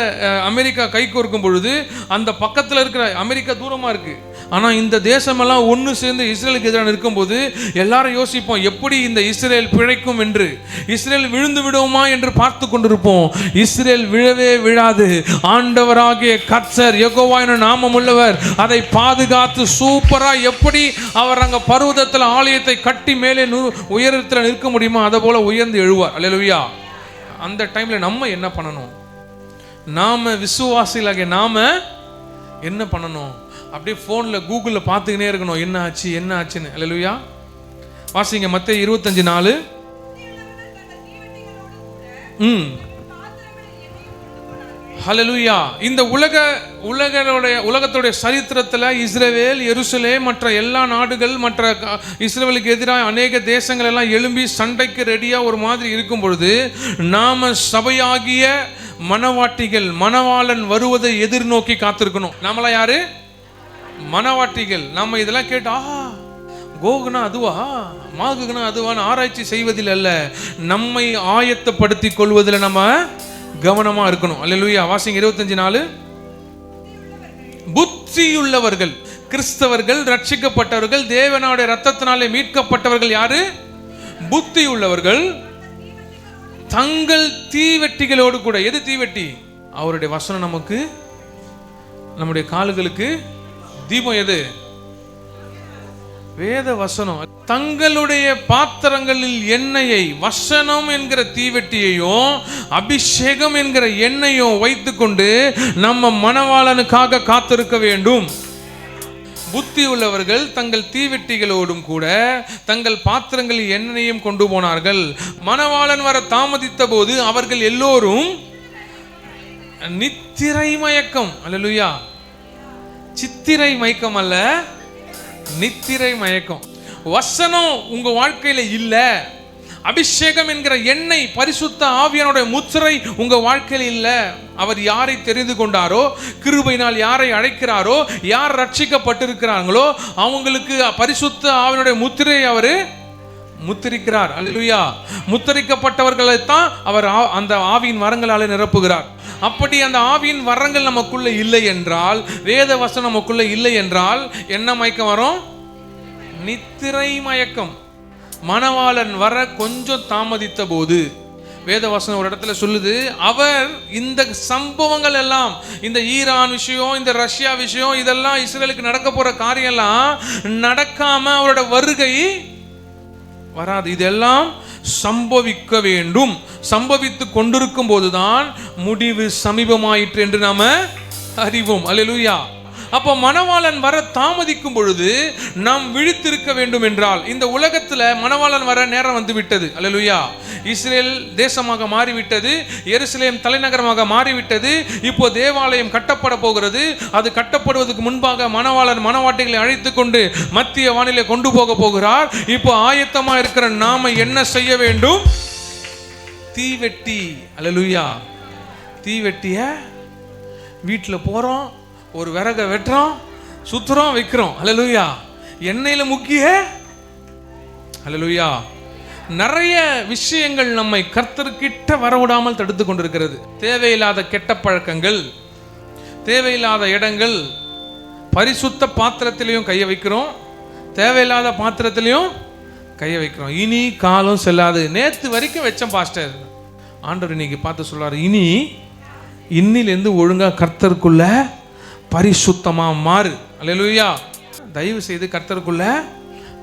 அமெரிக்கா கை கோர்க்கும் பொழுது, அந்த பக்கத்தில் இருக்கிற அமெரிக்கா தூரமாக இருக்குது. ஆனால் இந்த தேசமெல்லாம் ஒன்று சேர்ந்து இஸ்ரேலுக்கு எதிராக இருக்கும்போது எல்லாரும் யோசிப்போம், எப்படி இந்த இஸ்ரேல் பிழைக்கும் என்று. இஸ்ரேல் விழுந்து விடுவோமா என்று பார்த்து கொண்டிருப்போம். இஸ்ரேல் விழவே விழாது. ஆண்டவராகிய கர்த்தர் யெகோவா என்ற நாமம் உள்ளவர் அதை பாதுகாத்து சூப்பரா, எப்படி அவர் அங்கே பர்வதத்தில் ஆலயத்தை கட்டி மேலே உயரத்தில் நிற்க முடியுமோ அதை போல உயர்ந்து எழுவார். அல்லேலூயா. அந்த டைம்ல நம்ம என்ன பண்ணணும்? நாம விசுவாசிகளாகிய நாம என்ன பண்ணணும்? அப்படியே போன்ல கூகுள்ல பார்த்துக்கினே இருக்கணும், என்ன ஆச்சுன்னு. அல்லேலூயா. வாசிங்க மத்தேயு 25:4. ஹல்லேலூயா. இந்த உலகத்துடைய சரித்திரத்தில் இஸ்ரவேல், எருசலேம் மற்ற எல்லா நாடுகள், மற்ற இஸ்ரவேலுக்கு எதிராக அநேக தேசங்கள் எல்லாம் எழும்பி சண்டைக்கு ரெடியா ஒரு மாதிரி இருக்கும் பொழுது, நாம சபையாகிய மனவாட்டிகள், மணவாளன் வருவதை எதிர்நோக்கி காத்திருக்கணும். நாமளா யாரு? மனவாட்டிகள். நம்ம இதெல்லாம் கேட்டு கோகுனா அதுவா, மாகுனா அதுவான்னு ஆராய்ச்சி செய்வதில் அல்ல, நம்மை ஆயத்தப்படுத்தி கொள்வதில் நம்ம கவனமா இருக்கணும். அல்லேலூயா. வாசிங்க 25:4. புத்தியுள்ளவர்கள், கிறிஸ்தவர்கள், ரட்சிக்கப்பட்டவர்கள், தேவனுடைய இரத்தத்தினாலே மீட்கப்பட்டவர்கள் யாரு? புத்தியுள்ளவர்கள் தங்கள் தீவெட்டிகளோடு கூட. எது தீவெட்டி? அவருடைய வசனம் நமக்கு, நம்முடைய கால்களுக்கு தீபம். எது? வேத வசனம். தங்களுடைய பாத்திரங்களில் எண்ணெயை, வசனம் என்கிற தீவெட்டியையும் அபிஷேகம் என்கிற எண்ணெயும் வைத்துக்கொண்டு நம்ம மணவாளனுக்காக காத்திருக்க வேண்டும். புத்தி உள்ளவர்கள் தங்கள் தீவெட்டிகளோடும் கூட தங்கள் பாத்திரங்களில் எண்ணெயையும் கொண்டு போனார்கள். மணவாளன் வர தாமதித்த போது அவர்கள் எல்லோரும் நித்திரை மயக்கம். அல்லேலூயா. சித்திரை மயக்கம் அல்ல, நித்திரை மயக்கம். வசனம் உங்க வாழ்க்கையில இல்ல, அபிஷேகம் என்கிற எண்ணெய், பரிசுத்த ஆவியானுடைய முத்திரை உங்க வாழ்க்கையில் இல்ல. அவர் யாரை தெரிந்து கொண்டாரோ, கிருபையினால் யாரை அழைக்கிறாரோ, யார் ரட்சிக்கப்பட்டிருக்கிறார்களோ அவங்களுக்கு பரிசுத்த ஆவியானுடைய முத்திரை அவரு முத்திரிக்கிறார். அல்லேலூயா. முத்திரிக்கப்பட்டவர்களை தான் அவர் அந்த ஆவியின் வரங்களாலே நிரப்புகிறார். அப்படி அந்த ஆவியின் வரங்கள் நமக்குள்ள இல்லை என்றால், வேத வசனம் நமக்குள்ள இல்லை என்றால் என்ன மயக்கம் வரும்? நித்திரை மயக்கம். மணவாளன் வர கொஞ்சம் தாமதித்த போது, வேத வசனம் ஒரு இடத்துல சொல்லுது, அவர் இந்த சம்பவங்கள் எல்லாம், இந்த ஈரான் விஷயம், இந்த ரஷ்யா விஷயம், இதெல்லாம் இஸ்ரேலுக்கு நடக்க போற காரியம் எல்லாம் நடக்காம அவரோட வருகை வராது. இதெல்லாம் சம்பவிக்க வேண்டும். சம்பவித்து கொண்டிருக்கும் போதுதான் முடிவு சமீபமாயிற்று என்று நாம அறிவோம். அல்லேலூயா. அப்போ மணவாளன் வர தாமதிக்கும் பொழுது நாம் விழித்திருக்க வேண்டும் என்றால், இந்த உலகத்துல மணவாளன் வர நேரம் வந்து விட்டது. அல்லேலூயா. இஸ்ரேல் தேசமாக மாறிவிட்டது, எருசலேம் தலைநகரமாக மாறிவிட்டது. இப்போ தேவாலயம் கட்டப்பட போகிறது. அது கட்டப்படுவதற்கு முன்பாக மணவாளன் மணவாட்டிகளை அழைத்து கொண்டு மத்திய வானிலை கொண்டு போக போகிறார். இப்போ ஆயத்தமா இருக்கிற நாம என்ன செய்ய வேண்டும்? தீவெட்டி. அல்லேலூயா. தீவெட்டிய வீட்டில் போறோம், ஒரு விறகை வெட்டுறோம், சுத்துறோம், வைக்கிறோம். ஹல்லேலூயா. எண்ணெயில முக்கிய ஹல்லேலூயா. நிறைய விஷயங்கள் நம்மை கர்த்தர்கிட்ட வரவிடாமல் தடுத்து கொண்டிருக்கிறது. தேவையில்லாத கெட்ட பழக்கங்கள், தேவையில்லாத இடங்கள். பரிசுத்த பாத்திரத்திலையும் கையை வைக்கிறோம், தேவையில்லாத பாத்திரத்திலையும் கையை வைக்கிறோம். இனி காலம் செல்லாது. நேற்று வரைக்கும் வச்சேன் பாஸ்டர், ஆண்டவர் இன்னைக்கு பார்த்து சொல்றாரு, இன்னிலிருந்து ஒழுங்கா கர்த்தருக்குள்ள பரிசுத்தமா மாறு. அல்லேலூயா. தயவு செய்து கர்த்தருக்குள்ள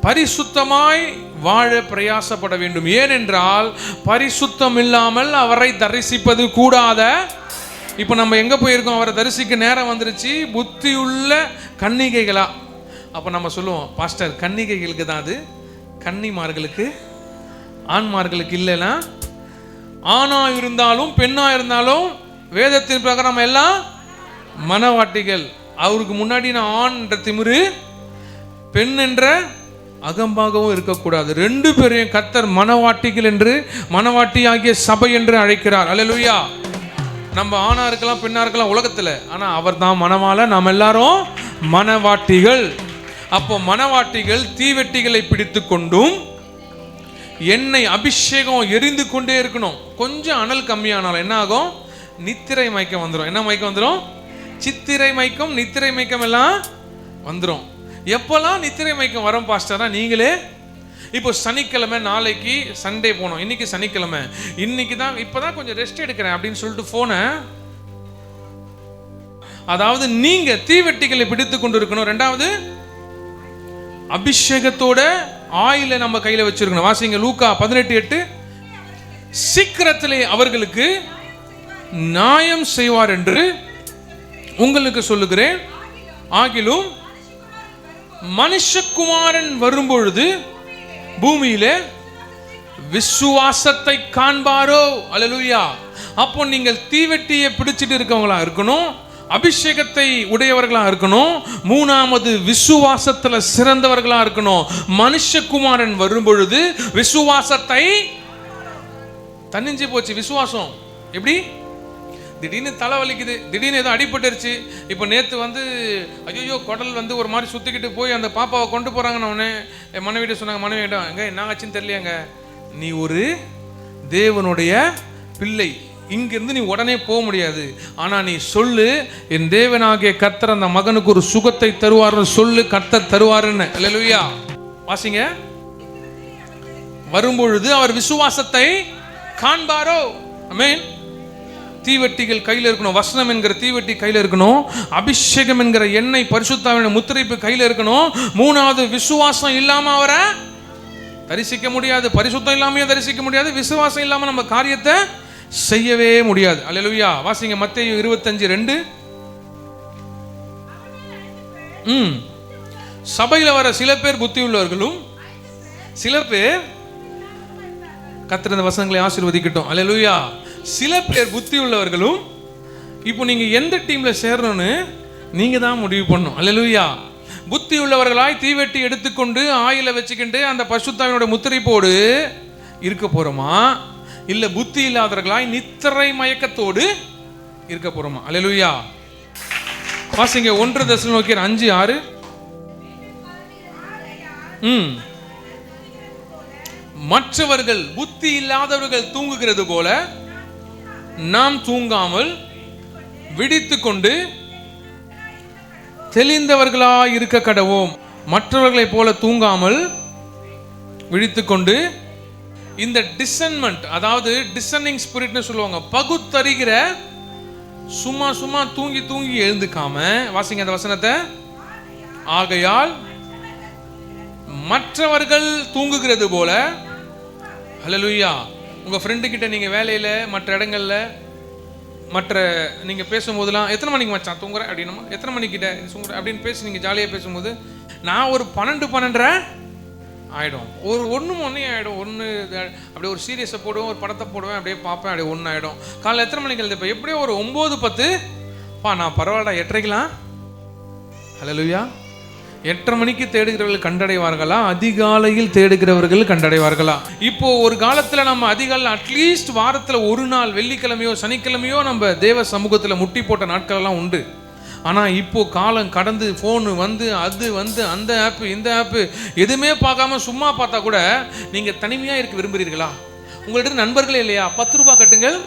பரிசுத்தமாய் வாழ பிரயாசப்பட வேண்டும். ஏனென்றால் பரிசுத்தம் இல்லாமல் அவரை தரிசிப்பது கூடாத. இப்போ நம்ம எங்க போயிருக்கோம்? அவரை தரிசிக்க நேரம் வந்துருச்சு. புத்தியுள்ள கன்னிகைகளா? அப்போ நம்ம சொல்லுவோம், பாஸ்டர் கன்னிகைகளுக்கு தான் அது, கன்னிமார்களுக்கு ஆண்மார்களுக்கு இல்லைன்னா. ஆணா இருந்தாலும் பெண்ணா இருந்தாலும் வேதத்தின் பிரகாரம் எல்லாம் மனவாட்டிகள். அவருக்கு முன்னாடி நான் ஆண் என்ற திமிரு, பெண் என்ற அகம்பாகவும் இருக்கக்கூடாது. ரெண்டு பேரையும் கர்த்தர் மனவாட்டிகள் என்று, மனவாட்டி ஆகிய சபை என்று அழைக்கிறார். அல்லேலூயா. நம்ம ஆணா இருக்கலாம், பெண்ணா இருக்கலாம் உலகத்துல, ஆனா அவர் தான் மனவாள, நாம் எல்லாரும் மனவாட்டிகள். அப்போ மனவாட்டிகள் தீவெட்டிகளை பிடித்து கொண்டும் எண்ணெய் அபிஷேகம் எரிந்து கொண்டே இருக்கணும். கொஞ்சம் அனல் கம்மியானாலும் என்ன ஆகும்? நித்திரை மயக்கம் வந்துடும். என்ன மயக்கம் வந்துடும்? சித்திரை மயக்கம், நித்திரை மயக்கம் எல்லாம் வந்துடும். எப்பெல்லாம் நித்திரை மயக்கம் வரும் பாஸ்டரா? நீங்களே இப்போ சனிக்கிழமை, நாளைக்கு சண்டே போனோம், இன்னைக்கு சனிக்கிழமை, இன்னைக்கு தான் இப்பதான் கொஞ்சம் ரெஸ்ட் எடுக்கிறேன் அப்படின்னு சொல்லிட்டு போன. அதாவது நீங்க தீவெட்டிகளை பிடித்து கொண்டு இருக்கணும். ரெண்டாவது, அபிஷேகத்தோட ஆயில நம்ம கையில வச்சிருக்கணும். வாசிங்க லூக்கா 18:8. சீக்கிரத்திலே அவர்களுக்கு நியாயம் செய்வார் என்று உங்களுக்கு சொல்லுகிறேன். ஆகிலும் மனுஷகுமாரன் வரும்பொழுது பூமியிலே விசுவாசத்தை காண்பாரோ? அல்லேலூயா. அப்போ நீங்கள் தீவெட்டியை பிடிச்சிட்டு இருக்கவங்களா இருக்கணும், அபிஷேகத்தை உடையவர்களா இருக்கணும், மூணாவது விசுவாசத்துல சிறந்தவர்களா இருக்கணும். மனுஷகுமாரன் வரும்பொழுது விசுவாசத்தை, தன்னிஞ்சு போச்சு விசுவாசம். எப்படி? திடீர்னு தலை வலிக்குது, திடீர்னு ஏதோ அடிபட்டுருச்சு. இப்போ நேற்று ஐயோ குடல் ஒரு மாதிரி சுற்றிக்கிட்டு போய் அந்த பாப்பாவை கொண்டு போகிறாங்கன்னு உடனே என் மனைவிட்ட சொன்னாங்க, மனைவியிடம், எங்க என்ன ஆச்சுன்னு தெரியலையாங்க, நீ ஒரு தேவனுடைய பிள்ளை, இங்கிருந்து நீ உடனே போக முடியாது, ஆனால் நீ சொல்லு, என் தேவனாகிய கர்த்தர் அந்த மகனுக்கு ஒரு சுகத்தை தருவார்னு சொல்லு, கர்த்தர் தருவாருன்னு. அல்லேலூயா. வாசிங்க. வரும்பொழுது அவர் விசுவாசத்தை காண்பாரோ? ஆமென். தீவெட்டிகள் கையில் இருக்கணும். வசனம் என்கிற தீவெட்டி கையில் இருக்கணும். அபிஷேகம் என்கிற எண்ணெய், பரிசுத்தாவின் முத்திரைப்பு கையில் இருக்கணும். மூணாவது, விசுவாசம் இல்லாம அவரை தரிசிக்க முடியாது. பரிசுத்தம் இல்லாமையும் தரிசிக்க முடியாது. விசுவாசம் இல்லாம நம்ம காரியத்தை செய்யவே முடியாது. அல்லேலூயா. வாசிங்க மத்தேயு 25:2. சபையில வர சில பேர் புத்தி உள்ளவர்களும் சில பேர், கர்த்தர் இந்த வசனங்களை ஆசீர்வதிக்கட்டும். அல்லேலூயா. சில பேர் புத்தி உள்ளவர்களும். இப்போ நீங்க எந்த டீம்ல சேரணும்னு நீங்க தான் முடிவு பண்ணணும். அல்லேலூயா. புத்தி உள்ளவர்களாய் தீவெட்டி எடுத்துக்கொண்டு ஆயில வச்சுக்கிட்டு அந்த பரிசுத்தாவினுடைய முத்திரைப்போடு இருக்க போறோமா, இல்ல புத்தி இல்லாதவர்களாய் நித்திரை மயக்கத்தோடு இருக்க போறோமா? அல்லேலூயா. வாசிங்க 1 தெசலோனிக்கேயர் 5:6. மற்றவர்கள் புத்தி இல்லாதவர்கள் தூங்குகிறது போல நாம் தூங்காமல் விழித்துக் கொண்டு தெளிந்தவர்களாய் இருக்க கடவோம். மற்றவர்களை போல தூங்காமல் விழித்துக் கொண்டு. இந்த டிசன்மெண்ட், அதாவது டிசன்னிங் ஸ்பிரிட்னு சொல்லுவாங்க, பகுத்தறிகிற, சும்மா சும்மா தூங்கி தூங்கி எழுந்துக்காம. வாசிங்க அந்த வசனத்தை. ஆகையால் மற்றவர்கள் தூங்குகிறது போல. ஹல்லேலூயா. உங்க ஃப்ரெண்டு கிட்ட நீங்க வேலையில, மற்ற இடங்கள்ல, மற்ற நீங்க பேசும்போதெல்லாம், எத்தனை மணிக்கு மச்சான் தூங்குறேன் அப்படின்னா, எத்தனை மணிக்கிட்ட தூங்குறேன் அப்படின்னு பேசி நீங்க ஜாலியாக பேசும்போது, நான் ஒரு 12-12:30 ஆகிடும். ஒரு 1 ஆகிடும். அப்படியே ஒரு சீரியஸை போடுவேன், ஒரு படத்தை போடுவேன், அப்படியே பார்ப்பேன், அப்படியே 1 ஆகிடும். காலையில் எத்தனை மணிக்கு எழுதுப்பேன்? எப்படியோ ஒரு 9-10. நான் பரவாயில்ல 8:30க்கலாம். ஹல்லேலூயா. 8:30 மணிக்கு தேடுகிறவர்கள் கண்டடைவார்களா, அதிகாலையில் தேடுகிறவர்கள் கண்டடைவார்களா? இப்போ ஒரு காலத்துல நம்ம அதிகாலை, அட்லீஸ்ட் வாரத்துல ஒரு நாள், வெள்ளிக்கிழமையோ சனிக்கிழமையோ நம்ம தேவ சமூகத்துல முட்டி போட்ட நாட்கள் எல்லாம் உண்டு. ஆனால் இப்போ காலம் கடந்து ஃபோனு வந்து அது வந்து அந்த ஆப்பு இந்த ஆப்பு எதுவுமே பார்க்காம சும்மா பார்த்தா கூட நீங்கள் தனிமையாக இருக்க விரும்புகிறீர்களா? உங்கள்கிட்ட நண்பர்களே இல்லையா? 10 ரூபாய் கட்டுங்கள்.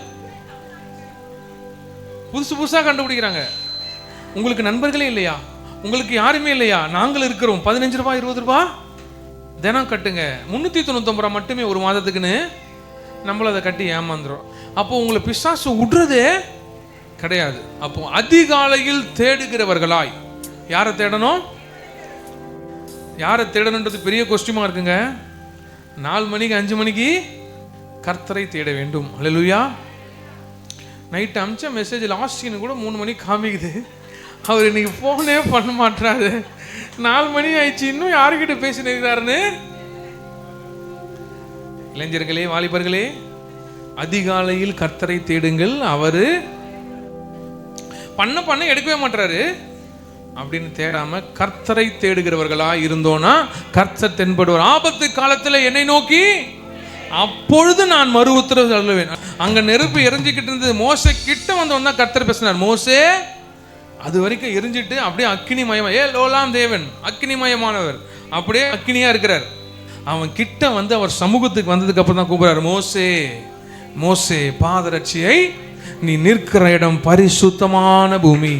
புதுசாக கண்டுபிடிக்கிறாங்க. உங்களுக்கு நண்பர்களே இல்லையா? உங்களுக்கு யாருமே இல்லையா? நாங்கள் இருக்கிறோம். 15 ரூபாய் 20 ரூபாய் தினம் கட்டுங்க. 399 ரூபா மட்டுமே ஒரு மாதத்துக்குன்னு நம்மள அதை கட்டி ஏமாந்துடும். அப்போ உங்களை பிசாசு விடுறதே கிடையாது. அப்போ அதிகாலையில் தேடுகிறவர்களாய் யாரை தேடணும்? யாரை தேடணுன்றது பெரிய கொஸ்டிமா இருக்குங்க. 4 மணிக்கு 5 மணிக்கு கர்த்தரை தேட வேண்டும். அல்லேலூயா. நைட்டு அமிச்ச மெசேஜ் லாஸ்ட் சீனு கூட 3 மணிக்கு காமிக்குது. அவர் இன்னைக்கு ஃபோனே பண்ண மாட்டாரு. 4 மணி ஆயிடுச்சு, இன்னும் யாருக்கிட்ட பேசினிருக்கிறாருன்னு. இளைஞர்களே, வாலிபர்களே, அதிகாலையில் கர்த்தரை தேடுங்கள். அவரு பண்ண எடுக்கவே மாட்டாரு அப்படின்னு தேடாம கர்த்தரை தேடுகிறவர்களா இருந்தோன்னா கர்த்தர் தென்படுவார். ஆபத்து காலத்துல என்னை நோக்கி அப்பொழுது நான் மறு உத்தரவு சொல்லுவேன். அங்க நெருப்பு எரிஞ்சுக்கிட்டு இருந்தது. மோசே கிட்ட வந்தவன் தான் கர்த்தர் பேசினார். மோசே அது வரைக்கும் எரிஞ்சிட்டு அப்படியே அக்கினிமயமா, லோலாம் தேவன் அக்கினிமயமானவர், அப்படியே அக்கினியா இருக்கிறார். அவன் கிட்ட வந்து அவர் சமூகத்துக்கு வந்ததுக்கு அப்புறம் தான் கூப்பிடுறாரு, மோசே மோசே பாதரட்சியை நீ நிற்கிற இடம் பரிசுத்தமான பூமி.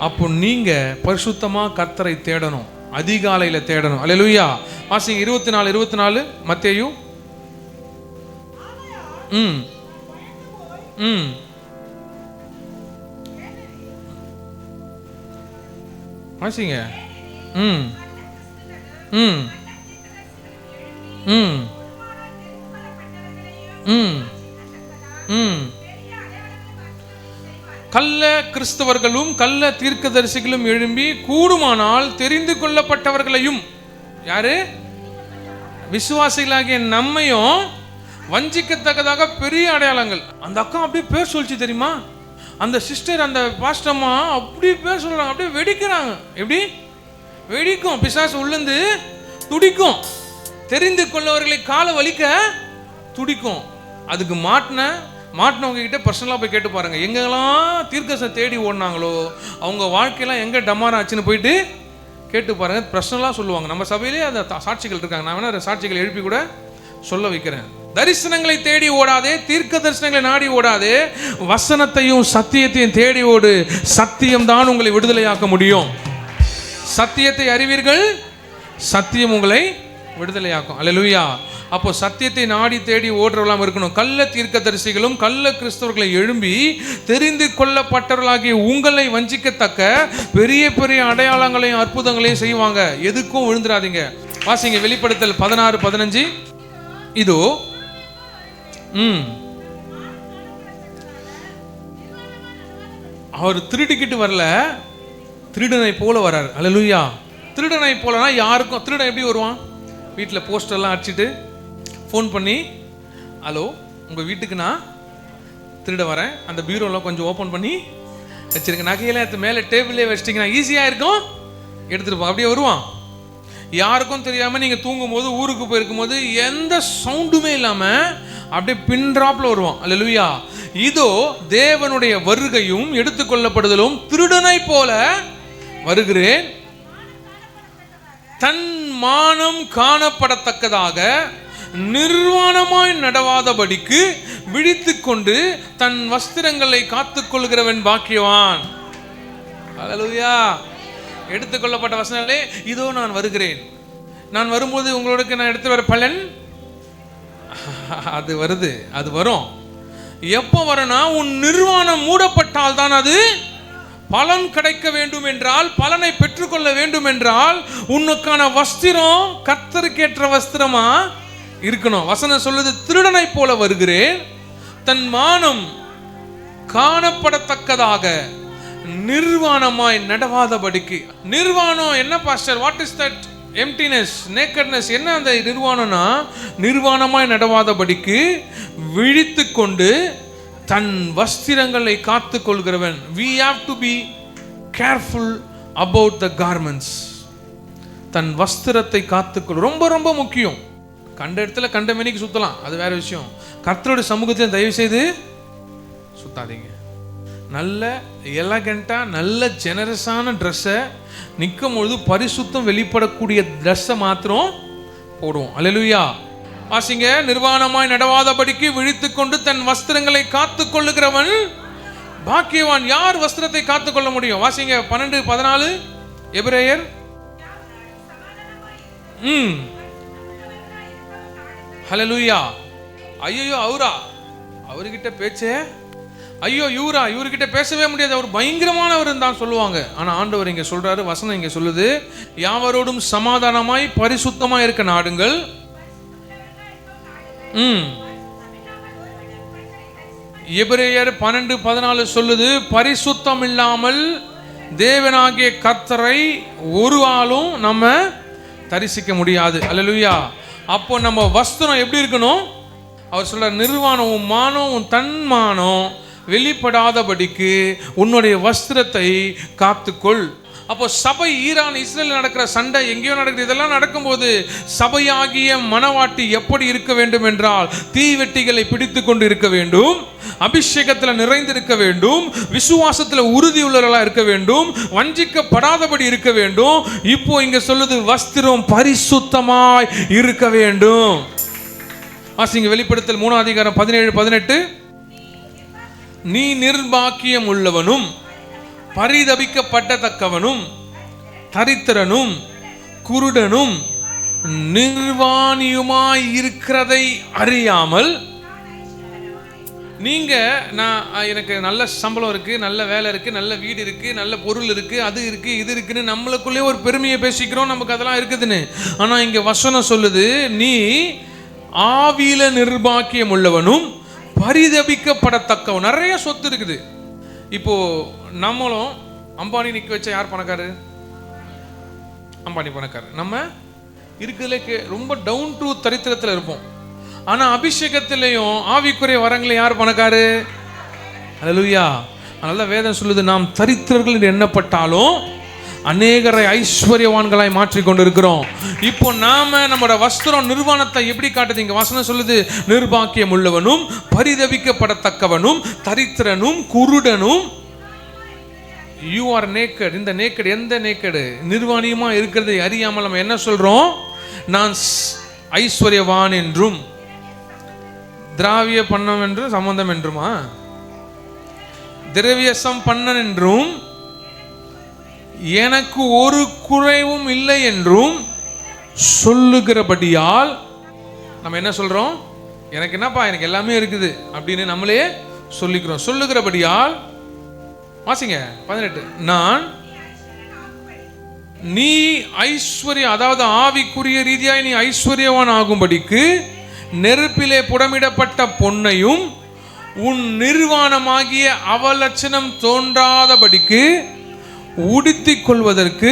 அப்போ நீங்க பரிசுத்தமா கர்த்தரை தேடணும், அதிகாலையில தேடணும். அல்லேலூயா. வாசிங்க 24 மத்தேயு. வாசிங்க. கள்ள கிறிஸ்தவர்களும் கள்ள தீர்க்கதரிசிகளும் எழும்பி கூடுமானால் தெரிந்து கொள்ளப்பட்டவர்களையும், யாரு? விசுவாசிகளாகிய நம்மையும் வஞ்சிக்கத்தக்கதாக பெரிய அடையாளங்கள். அந்த அக்கா அப்படியே பேர் சொல்லிச்சு தெரியுமா? அந்த சிஸ்டர், அந்த பாஸ்டம்மா அப்படியே பேர் சொல்றாங்க, அப்படியே வெடிக்கிறாங்க. எப்படி வெடிக்கும்? பிசாசு உள்ளந்து துடிக்கும். தெரிந்து கொள்ளவர்களை கால வலிக்க துடிக்கும். அதுக்கு மாட்டினவங்க கிட்ட பர்சனலாக போய் கேட்டு பாருங்க. எங்கெல்லாம் தீர்க்கசை தேடி ஓடினாங்களோ அவங்க வாழ்க்கையெல்லாம் எங்கே டமாரா ஆச்சுன்னு போயிட்டு கேட்டு பாருங்க. பர்சனலாக சொல்லுவாங்க. நம்ம சபையிலே அந்த சாட்சிகள் இருக்காங்க. நான் வேணா சாட்சிகள் எழுப்பி கூட சொல்ல வைக்கிறேன். தரிசனங்களை தேடி ஓடாதே, தீர்க்க தரிசனங்களை நாடி ஓடாதே, வசனத்தையும் சத்தியத்தையும் தேடி ஓடு. சத்தியம் தான் உங்களை விடுதலையாக்க முடியும். சத்தியத்தை அறிவீர்கள், சத்தியம் உங்களை விடுதலையாக்கும். அல்லேலூயா. அப்போ சத்தியத்தை நாடி தேடி ஓடுறவெல்லாம் இருக்கணும். கள்ள தீர்க்கதரிசிகளும் கள்ள கிறிஸ்தவர்களை எழும்பி தெரிந்து கொள்ளப்பட்டவர்களாகிய உங்களை வஞ்சிக்கத்தக்க பெரிய பெரிய அடையாளங்களையும் அற்புதங்களையும் செய்வாங்க. எதுக்கும் விழுந்துடாதீங்க. வாசிங்க வெளிப்படுத்தல் 16:15. இதோ அவர் திருடிக்கிட்டு வரல, திருடனை போல வர்றார். அல்லேலூயா. திருடனை போலனா யாருக்கும், திருடன் எப்படி வருவான்? வீட்டில் போஸ்டர்லாம் அடிச்சுட்டு ஃபோன் பண்ணி, ஹலோ உங்கள் வீட்டுக்கு நான் திருட வரேன், அந்த பீரோலாம் கொஞ்சம் ஓப்பன் பண்ணி வச்சிருக்கேன், நகையெல்லாம் எடுத்து மேலே டேபிளே வச்சிட்டிங்கன்னா ஈஸியாக இருக்கும், எடுத்துகிட்டு போ. அப்படியே வருவான். யாருக்கும் தெரியாமல் நீங்கள் தூங்கும் போது, ஊருக்கு போயிருக்கும் போது எந்த சவுண்டுமே இல்லாமல் அப்படியே பின்ட்ராப்ல வருவான். அல்லேலூயா. இதோ தேவனுடைய வருகையும் எடுத்துக்கொள்ளப்படுதலும் திருடனை போல வருகிறேன், தன் மானம் காணப்படத்தக்கதாக நிர்வாணமாய் நடவாதபடிக்கு விழித்துக் கொண்டு தன் வஸ்திரங்களை காத்துக் கொள்கிறவன் பாக்கியவான். அல்லேலூயா. எடுத்துக்கொள்ளப்பட்ட வசனங்களே, இதோ நான் வருகிறேன், நான் வரும்போது உங்களுக்கு நான் எடுத்து வர பலன் அது வருது, அது வரும். எப்போ வரனா? உன் நிர்வாணம் மூடப்பட்டால் தான் அது பலன் கிடைக்க வேண்டும் என்றால், பலனை பெற்றுக்கொள்ள வேண்டும் என்றால் உனக்கான வஸ்திரம் கர்த்தருக்கேற்ற வஸ்திரமா இருக்கணும். வசனம் சொல்லுது, திருடனை போல வருகிறேன், தன் மானம் காணப்படத்தக்கதாக நிர்வாணமாய் நடவாதபடிக்கு. நிர்வாணம் என்ன pastor? What is that? Emptiness, nakedness. என்ன அந்த நிர்வாணம்னா, நிர்வாணமாய் நடவாதபடிக்கு விழித்து கொண்டு தன் வஸ்திரங்களை காத்து கொள்கிறவன். we have to be careful about the garments. தன் வஸ்திரத்தை காத்துக்கொள் ரொம்ப ரொம்ப முக்கியம். கண்ட இடத்துல கண்ட மேனிக்கு சுத்தலாம், அது வேற விஷயம். கர்த்தருடைய சமூகத்தில் தயவு செய்து சுத்தாதீங்க. நல்ல எலகண்டா நல்ல ஜெனரஸான ட்ரெஸ்ஸை நிற்கும் பொழுது பரிசுத்தம் வெளிப்படக்கூடிய ட்ரெஸ்ஸை மாத்திரம் போடுவோம். அல்லேலூயா. வாசிங்க. நிர்வாணமாய் நடவாதபடிக்கு விழித்துக் கொண்டு தன் வஸ்திரங்களை காத்து கொள்ளுகிறவன் பாக்கியவான். யார் வஸ்திரத்தை காத்துக் கொள்ள முடியும்? வாசிங்க 12:14 எபிரேயர். ஹல்லேலூயா. ஐயோ அவரா, அவர்கிட்ட பேச்சே, ஐயோ இவர்கிட்ட பேசவே முடியாது, அவர் பயங்கரமானவர் தான் சொல்லுவாங்க. ஆனா ஆண்டவர் இங்க சொல்றாரு, வசனம் இங்க சொல்லுது, யாவரோடும் சமாதானமாய் பரிசுத்தமாய் இருக்க நாடுங்கள். எபிரேயர் 12:14 சொல்லுது, பரிசுத்தம் இல்லாமல் தேவனாகிய கர்த்தரை ஒரு ஆளும் நம்ம தரிசிக்க முடியாது. அல்லேலூயா. அப்போ நம்ம வஸ்திரம் எப்படி இருக்கணும்? அவர் சொல்ற, நிர்வாணமும் மானமும் தன்மானம் வெளிப்படாதபடிக்கு உன்னுடைய வஸ்திரத்தை காத்துக்கொள். அப்போ சபை, ஈரான் இஸ்ரேல் நடக்கிற சண்டை எங்கேயோ நடக்குது. இதெல்லாம் நடக்கும்போது சபையாகிய மனவாட்டி எப்படி இருக்க வேண்டும் என்றால், தீவெட்டிகளை பிடித்து கொண்டு இருக்க வேண்டும், அபிஷேகத்தில் நிறைந்திருக்க வேண்டும், விசுவாசத்தில் உறுதியுள்ளவர்களாக இருக்க வேண்டும், வஞ்சிக்கப்படாதபடி இருக்க வேண்டும். இப்போ இங்க சொல்லுது, வஸ்திரம் பரிசுத்தமாய் இருக்க வேண்டும். வாசிங்க வெளிப்படுத்தல் 3:17-18. நீ நிர்பாக்கியம் உள்ளவனும் பரிதபிக்கப்படத்தக்கவனும் தரித்திரனும் குருடனும் நிர்வாணியுமாய் இருக்கிறதை அறியாமல், நீங்க எனக்கு நல்ல சம்பளம் இருக்கு, நல்ல வேலை இருக்கு, நல்ல வீடு இருக்கு, நல்ல பொருள் இருக்கு, அது இருக்கு, இது இருக்குன்னு நம்மளுக்குள்ளே ஒரு பெருமையை பேசிக்கிறோம், நமக்கு அதெல்லாம் இருக்குதுன்னு. ஆனா இங்க வசனம் சொல்லுது, நீ ஆவியில நிர்பாக்கியம் உள்ளவனும் பரிதபிக்கப்படத்தக்கவன். நிறைய சொத்து இருக்குது. இப்போ நம்மளும் அம்பானி நிக்க வச்ச யார் பணக்காரு? அம்பானி பணக்காரு. நம்ம இருக்கிறதுல ரொம்ப டவுன் டு தரித்திரத்தில் இருப்போம். ஆனா அபிஷேகத்திலையும் ஆவிக்குரிய வரங்களே யார் பணக்காரு? அல்லேலூயா. அதனால வேதம் சொல்லுது, நாம் தரித்திரர்கள் என்று எண்ணப்பட்டாலும் அநேகரை ஐஸ்வர்யவான்களாய் மாற்றிக் கொண்டிருக்கிறோம். இப்போ நாம நம்மளோட வஸ்திரம் நிர்வாணத்தை எப்படி காட்டுது? இங்க வசனம் சொல்லுது, நிர்பாக்கியம் உள்ளவனும் பரிதபிக்கப்படத்தக்கவனும் தரித்திரனும் குருடனும். You are naked. இந்த நேக்கட் எந்த நேக்கடு? நிர்வாணியமா இருக்கிறதை அறியாமல் நம்ம என்ன சொல்றோம்? நான் ஐஸ்வர்யவான் என்றும் திராவிய பண்ணம் என்று சம்பந்தம் என்றுமா, திரவியசம் பண்ணன் என்றும் எனக்கு ஒரு குறைவும் இல்லை என்றும் சொல்லுகிறபடியால் நம்ம என்ன சொல்றோம்? எனக்கு என்னப்பா, எனக்கு எல்லாமே இருக்குது அப்படின்னு நம்மளே சொல்லிக்கிறோம். சொல்லுகிறபடியால் வாசிங்க 18. நான் நீ ஐஸ்வர்ய, அதாவது ஆவிக்குரிய ரீதியாய் நீ ஐஸ்வர்யவான் ஆகும்படிக்கு நெருப்பிலே புடமிடப்பட்ட பொன்னையும் உன் நிர்வாணமாகிய அவலட்சணம் தோன்றாதபடிக்கு உடுத்திக் கொள்வதற்கு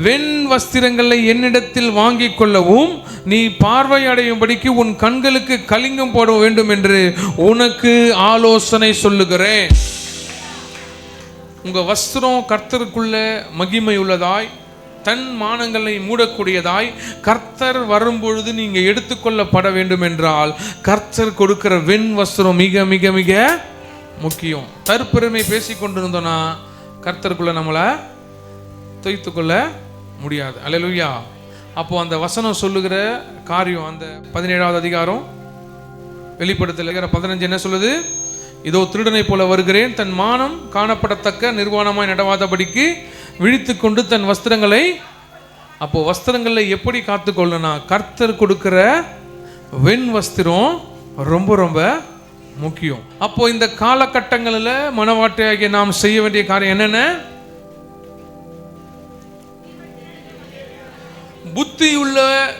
வெண் வஸ்திரங்களை என்னிடத்தில் வாங்கிக் கொள்ளவும் நீ பார்வை அடையும்படிக்கு உன் கண்களுக்கு கலிங்கம் போட வேண்டும் என்று உனக்கு ஆலோசனை சொல்லுகிறேன். உங்க வஸ்திரம் கர்த்தருக்குள்ள மகிமை உள்ளதாய், தன் மானங்களை மூடக்கூடியதாய், கர்த்தர் வரும்பொழுது நீங்க எடுத்துக்கொள்ளப்பட வேண்டும் என்றால் கர்த்தர் கொடுக்கிற வெண் வஸ்திரம் மிக மிக மிக முக்கியம். தற்பெருமை பேசிக் கொண்டிருந்தோம்னா கர்த்தருக்குள்ள நம்மளை தொய்த்துக்கொள்ள முடியாது. அல்லேலூயா. அப்போ அந்த வசனம் சொல்லுகிற காரியம், அந்த 17வது அதிகாரம் வெளிப்படுத்தல் 15 என்ன சொல்லுது? இதோ திருடனை போல வருகிறேன், தன் மானம் காணப்படத்தக்க நிர்வாணமாய் நடவாதபடிக்கு விழித்து கொண்டு தன் வஸ்திரங்களை. அப்போ வஸ்திரங்களை எப்படி காத்துக்கொள்ளனா, கர்த்தர் கொடுக்கிற வெண் வஸ்திரம் ரொம்ப ரொம்ப முக்கியம். அப்போ இந்த காலகட்டங்களில் மனவாட்டியாகிய நாம் செய்ய வேண்டிய காரியம் என்னென்ன? புத்தியுள்ள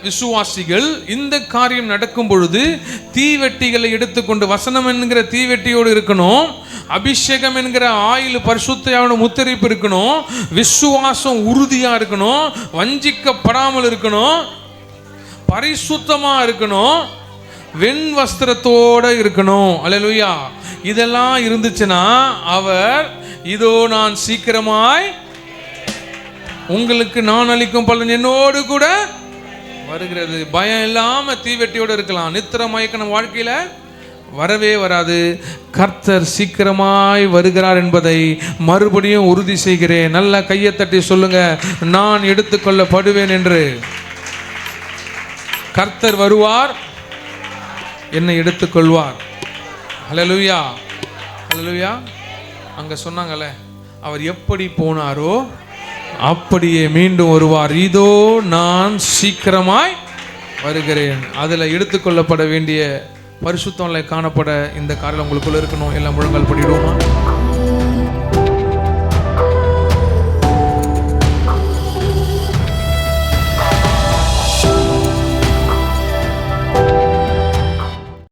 விசுவாசிகள் இந்த காரியம் நடக்கும் பொழுது தீவெட்டிகளை எடுத்துக்கொண்டு, வசனம் என்கிற தீவெட்டியோடு இருக்கணும், அபிஷேகம் என்கிற ஆயில் பரிசுத்தையான முத்தரிப்பு இருக்கணும், விசுவாசம் உறுதியா இருக்கணும், வஞ்சிக்கப்படாமல் இருக்கணும், பரிசுத்தமா இருக்கணும், வெண் வஸ்திரத்தோட இருக்கணும். அல்லேலூயா. இதெல்லாம் இருந்துச்சுன்னா அவர், இதோ நான் சீக்கிரமாய் உங்களுக்கு நான் அளிக்கும் பலன் என்னோடு கூட வருகிறது. பயம் இல்லாம தீவெட்டியோட இருக்கலாம். நித்திர மயக்கணும் வாழ்க்கையில வரவே வராது. கர்த்தர் சீக்கிரமாய் வருகிறார் என்பதை மறுபடியும் உறுதி செய்கிறேன். நல்ல கையை தட்டி சொல்லுங்க, நான் எடுத்துக்கொள்ளப்படுவேன் என்று. கர்த்தர் வருவார், என்னை எடுத்துக்கொள்வார். ஹல்லேலூயா, ஹல்லேலூயா. அங்க சொன்னாங்கல்ல, அவர் எப்படி போனாரோ அப்படியே மீண்டும் வருவார். இதோ நான் சீக்கிரமாய் வருகிறேன். அதில் எடுத்துக்கொள்ளப்பட வேண்டிய பரிசுத்தம்ல காணப்பட இந்த காரில் உங்களுக்குள்ள இருக்கணும். எல்லாம் முழங்கால் படிடுவோமா?